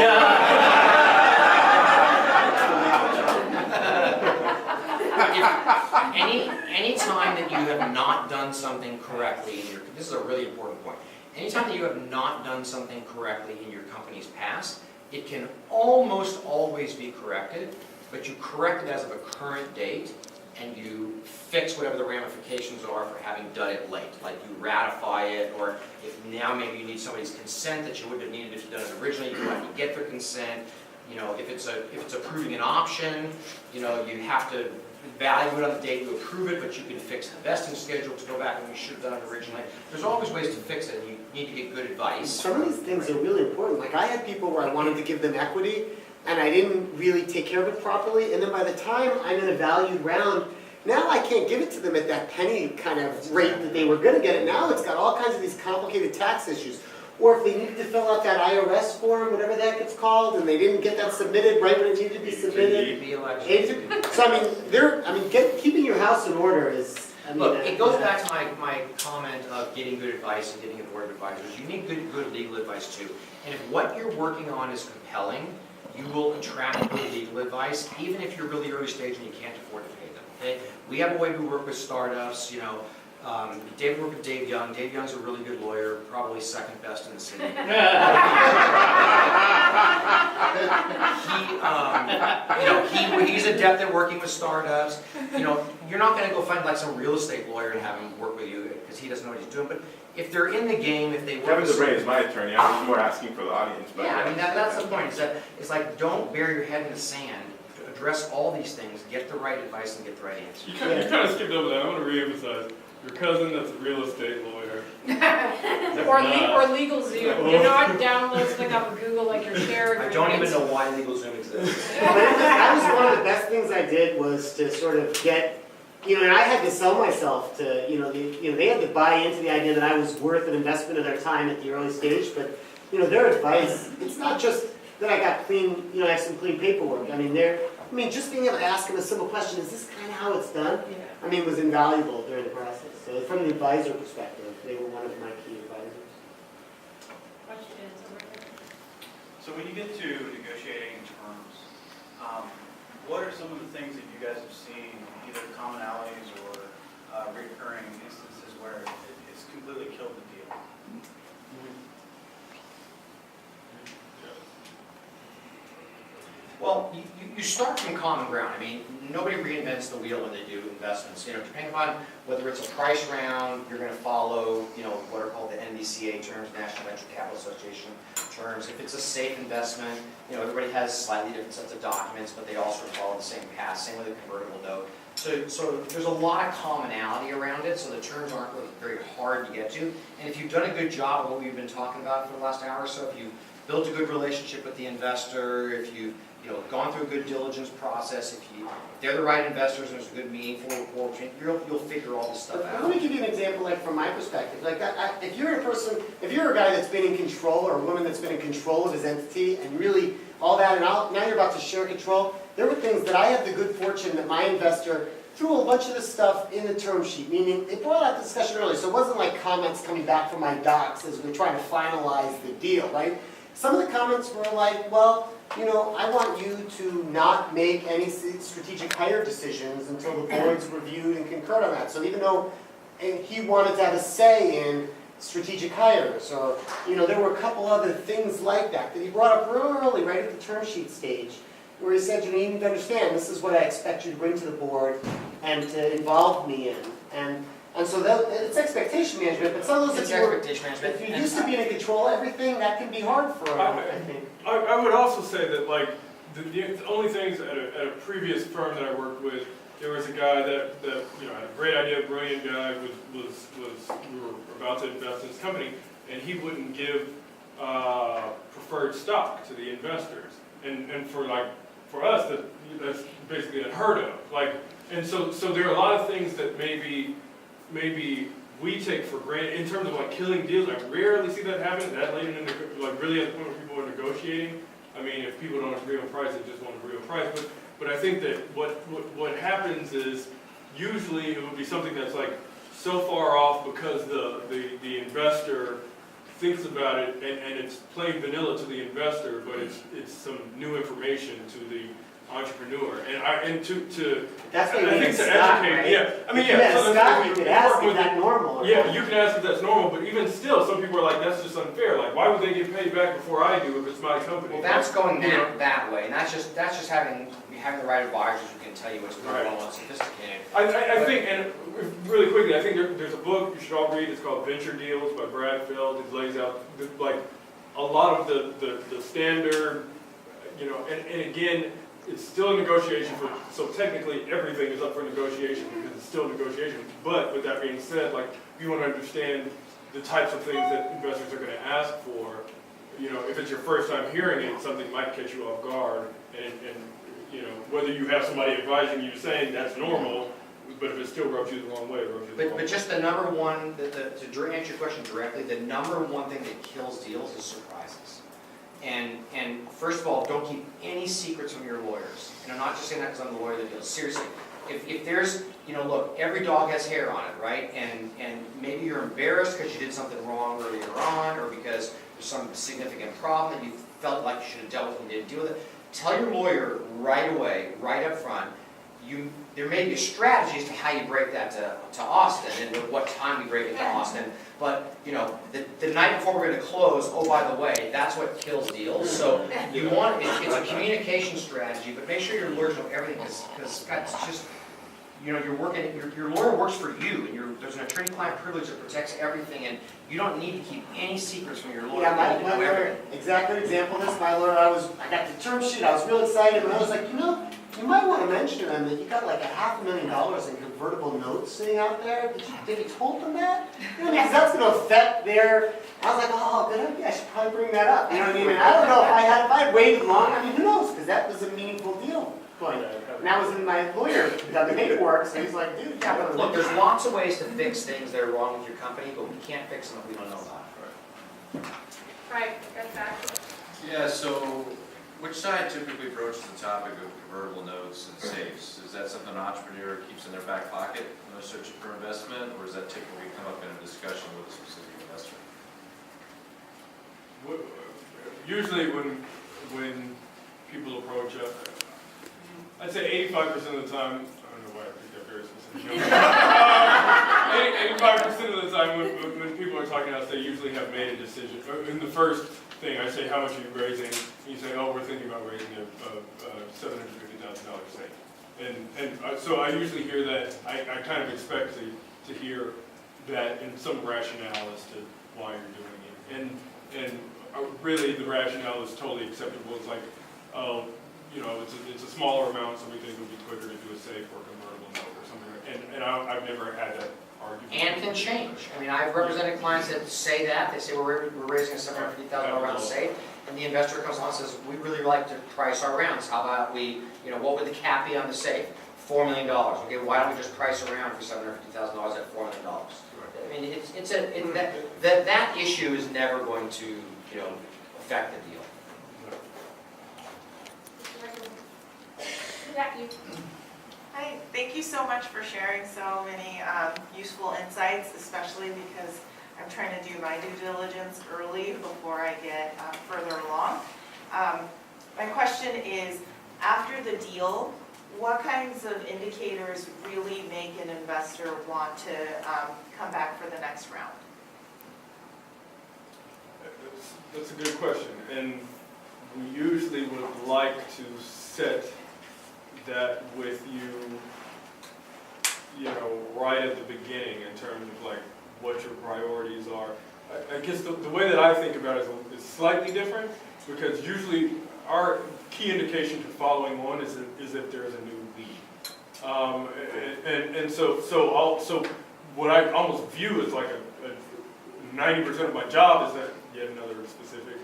Any time that you have not done something correctly in your, this is a really important point. Anytime that you have not done something correctly in your company's past, it can almost always be corrected, but you correct it as of a current date, and you fix whatever the ramifications are for having done it late. Like you ratify it, or if now maybe you need somebody's consent that you wouldn't have needed if you'd done it originally, you have to get their consent. You know, if it's approving an option, you know, you have to value it on the date you approve it, but you can fix the vesting schedule to go back when you should have done it originally. There's always ways to fix it, and you need to get good advice. Some of these things are really important. Like I had people where I wanted to give them equity, and I didn't really take care of it properly, and then by the time I'm in a valued round, now I can't give it to them at that penny kind of rate that they were going to get it. Now it's got all kinds of these complicated tax issues. Or if they needed to fill out that IRS form, whatever that gets called, and they didn't get that submitted right when it needed to be submitted. So I mean, keeping your house in order is. Look, it goes back to my comment of getting good advice and getting a board of advisors. You need good legal advice too. And if what you're working on is compelling, you will attract good legal advice, even if you're really early stage and you can't afford to pay them. Okay? We have a way we work with startups. You know, Dave worked with Dave Young. Dave Young's a really good lawyer, probably second best in the city. He's adept at working with startups. You know, you're not going to go find like some real estate lawyer and have him work with you because he doesn't know what he's doing. But if they're in the game, if they work Kevin with DeBray is my attorney. I was more asking for the audience. But yeah, I mean that's the point. Is that it's like don't bury your head in the sand. Address all these things. Get the right advice and get the right answer. You kind of skipped over that. I want to reemphasize. Your cousin that's a real estate lawyer. Or LegalZoom. You're not downloading up on Google like your share I agreements. don't even know why LegalZoom exists. That was one of the best things I did was to sort of get, you know, and I had to sell myself to, they had to buy into the idea that I was worth an investment of their time at the early stage, but, their advice, it's not just that I got clean, I have some clean paperwork. I mean, just being able to ask them a simple question, is this kind of how it's done? Yeah. I mean, was invaluable during the process. So from the advisor perspective, they were one of my key advisors. Questions over here? So when you get to negotiating terms, what are some of the things that you guys have seen, either commonalities or recurring instances where it's completely killed the deal? Well, you start from common ground. I mean, nobody reinvents the wheel when they do investments. Depending upon whether it's a price round, you're going to follow, what are called the NVCA terms, National Venture Capital Association terms. If it's a safe investment, everybody has slightly different sets of documents, but they all sort of follow the same path. Same with a convertible note. So there's a lot of commonality around it, so the terms aren't really very hard to get to. And if you've done a good job of what we've been talking about for the last hour or so, if you built a good relationship with the investor, if you've gone through a good diligence process, if they're the right investors and there's a good meaningful rapport between, you'll figure all this stuff out. Let me give you an example, like from my perspective. Like, if you're a guy that's been in control or a woman that's been in control of his entity and really all that, and now you're about to share control, there were things that I had the good fortune that my investor threw a bunch of this stuff in the term sheet, meaning they brought out the discussion early, so it wasn't like comments coming back from my docs as we're trying to finalize the deal, right? Some of the comments were like, well, I want you to not make any strategic hire decisions until the board's reviewed and concurred on that. So even though he wanted to have a say in strategic hires, or, there were a couple other things like that he brought up early, right at the term sheet stage, where he said, you need to understand, this is what I expect you to bring to the board and to involve me in. And so it's expectation management, but some of those if you're used to being in control of everything, that can be hard for them, I think. I would also say that, like, the only things at a previous firm that I worked with, there was a guy that had a great idea, brilliant guy, we were about to invest in his company, and he wouldn't give preferred stock to the investors. And for us, that's basically unheard of. And so there are a lot of things that maybe we take for granted in terms of killing deals. I rarely see that happen that late in really at the point where people are negotiating. I mean, if people don't agree on price, they just won't agree on price. But I think that what happens is usually it would be something that's like so far off because the investor thinks about it and it's plain vanilla to the investor, but it's some new information to the entrepreneur. That's what I you think to Scott, educate, right? yeah. I mean, If you yeah. ask so Scott, you could ask working if with that's normal or yeah, not. you can ask if that's normal, but even still, some people are like, that's just unfair. Like, why would they get paid back before I do if it's my company? Well, that's going You know? that way, and that's just having the right advisors who can tell you what's going on, what's sophisticated. I think, and really quickly, I think there's a book you should all read. It's called Venture Deals by Brad Feld. It lays out like a lot of the standard, you know, and again, it's still a negotiation for, so technically everything is up for negotiation because it's still a negotiation. But with that being said, like, you want to understand the types of things that investors are going to ask for. You know, if it's your first time hearing it, something might catch you off guard, and you know, whether you have somebody advising you saying that's normal, but if it still rubs you the wrong way, it rubs you the wrong way. But just the number one, to answer your question directly, the number one thing that kills deals is surprises. And first of all, don't keep any secrets from your lawyers. And I'm not just saying that because I'm the lawyer that deals. Seriously, if there's, you know, look, every dog has hair on it, right? And maybe you're embarrassed because you did something wrong earlier on, or because there's some significant problem that you felt like you should have dealt with and didn't deal with it. Tell your lawyer right away, right up front. There may be a strategy as to how you break that to Austin and at what time we break it to Austin. But, you know, the night before we're going to close, oh, by the way, that's what kills deals. So you want, it's a communication strategy, but make sure your lawyers know everything because it's just, you know, you're working, your lawyer works for you, and there's an attorney-client privilege that protects everything, and you don't need to keep any secrets from your lawyer. Yeah, You need to my know lawyer, everything. exact example of this, my lawyer, I got the term sheet, I was real excited, and I was like, you know, you might want to mention to them that you got like $500,000 in convertible notes sitting out there. Did you told them that? You know, because that's going to affect their, I was like, oh, good idea, I should probably bring that up. You know what I mean? And I don't know if I had waited long, I mean, who knows, because that was a meaningful deal point. And that was in my lawyer, done the paperwork, so he's like, dude, yeah, but Look, there's lots of ways to fix things that are wrong with your company, but we can't fix them if we don't know about it. Right, got that. Yeah, so which side typically approaches the topic of convertible notes and safes? Is that something an entrepreneur keeps in their back pocket when they're searching for investment, or does that typically come up in a discussion with a specific investor? Usually when people approach us, I'd say 85% of the time, I don't know why I picked that very specific number. 85% of the time when people are talking to us, they usually have made a decision. In the first thing, I say, how much are you raising? And you say, oh, we're thinking about raising a $750,000 safe. So I usually hear that, I kind of expect to hear that in some rationale as to why you're doing it. And really the rationale is totally acceptable. It's like, you know, it's a smaller amount, so we think it would be quicker to do a safe or convertible note or something. And I've never had that argument. And can change. I mean, I've represented clients that say that. They say we're raising a $750,000 round safe, and the investor comes along and says, we really like to price our rounds. How about we, you know, what would the cap be on the safe? $4 million. Okay, why don't we just price a round for $750,000 at $4 million? I mean, that issue is never going to, you know, affect the deal. Yeah, you. Hi, thank you so much for sharing so many useful insights, especially because I'm trying to do my due diligence early before I get further along. My question is, after the deal, what kinds of indicators really make an investor want to come back for the next round? That's a good question, and we usually would like to set that with you know, right at the beginning in terms of like what your priorities are. I guess the way that I think about it is slightly different, because usually our key indication to following on is if there's a new lead. And so what I almost view as like a 90% of my job is that, yet another specific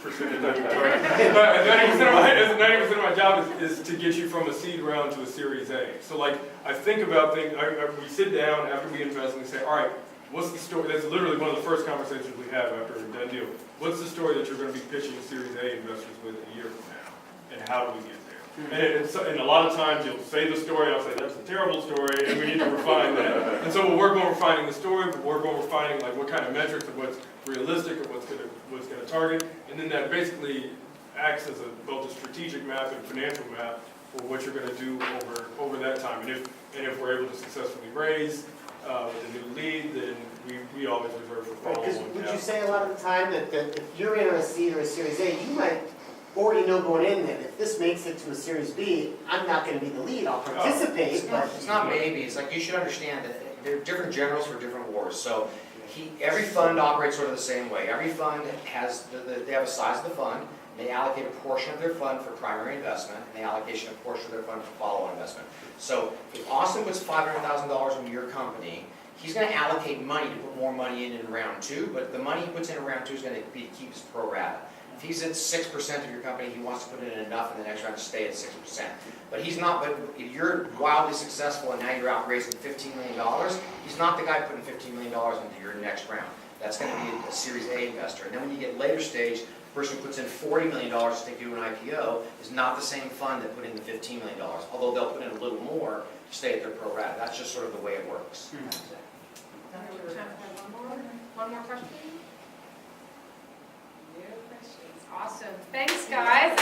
percentage of my job. 90% of my job is to get you from a seed round to a Series A. So like, I think about things, we sit down after we invest and we say, all right, what's the story, that's literally one of the first conversations we have after a done deal. What's the story that you're gonna be pitching Series A investors with a year from now? And how do we get there? And a lot of times you'll say the story, I'll say, that's a terrible story, and we need to refine that. And so we'll work on refining the story, we'll work on refining like what kind of metrics of what's realistic or what's gonna target. And then that basically acts as both a strategic map and financial map for what you're gonna do over that time. And if we're able to successfully raise with a new lead, then we always reserve for follow-on. Because would you say a lot of the time that if you're in on a seed or a Series A, you might already know going in that if this makes it to a Series B, I'm not going to be the lead. I'll participate, but It's not maybe, it's like you should understand that there are different generals for different wars. So every fund operates sort of the same way. Every fund has, they have a size of the fund, they allocate a portion of their fund for primary investment, and they allocate a portion of their fund for follow-on investment. So if Austin puts $500,000 into your company, he's going to allocate money to put more money in round two, but the money he puts in round two is going to be to keep his pro rata. If he's at 6% of your company, he wants to put in enough in the next round to stay at 6%. But he's not, but if you're wildly successful and now you're out raising $15 million, he's not the guy putting $15 million into your next round. That's going to be a Series A investor. And then when you get later stage, the person who puts in $40 million to do an IPO is not the same fund that put in the $15 million, although they'll put in a little more to stay at their pro rata. That's just sort of the way it works. One more question? No questions. Awesome. Thanks, guys.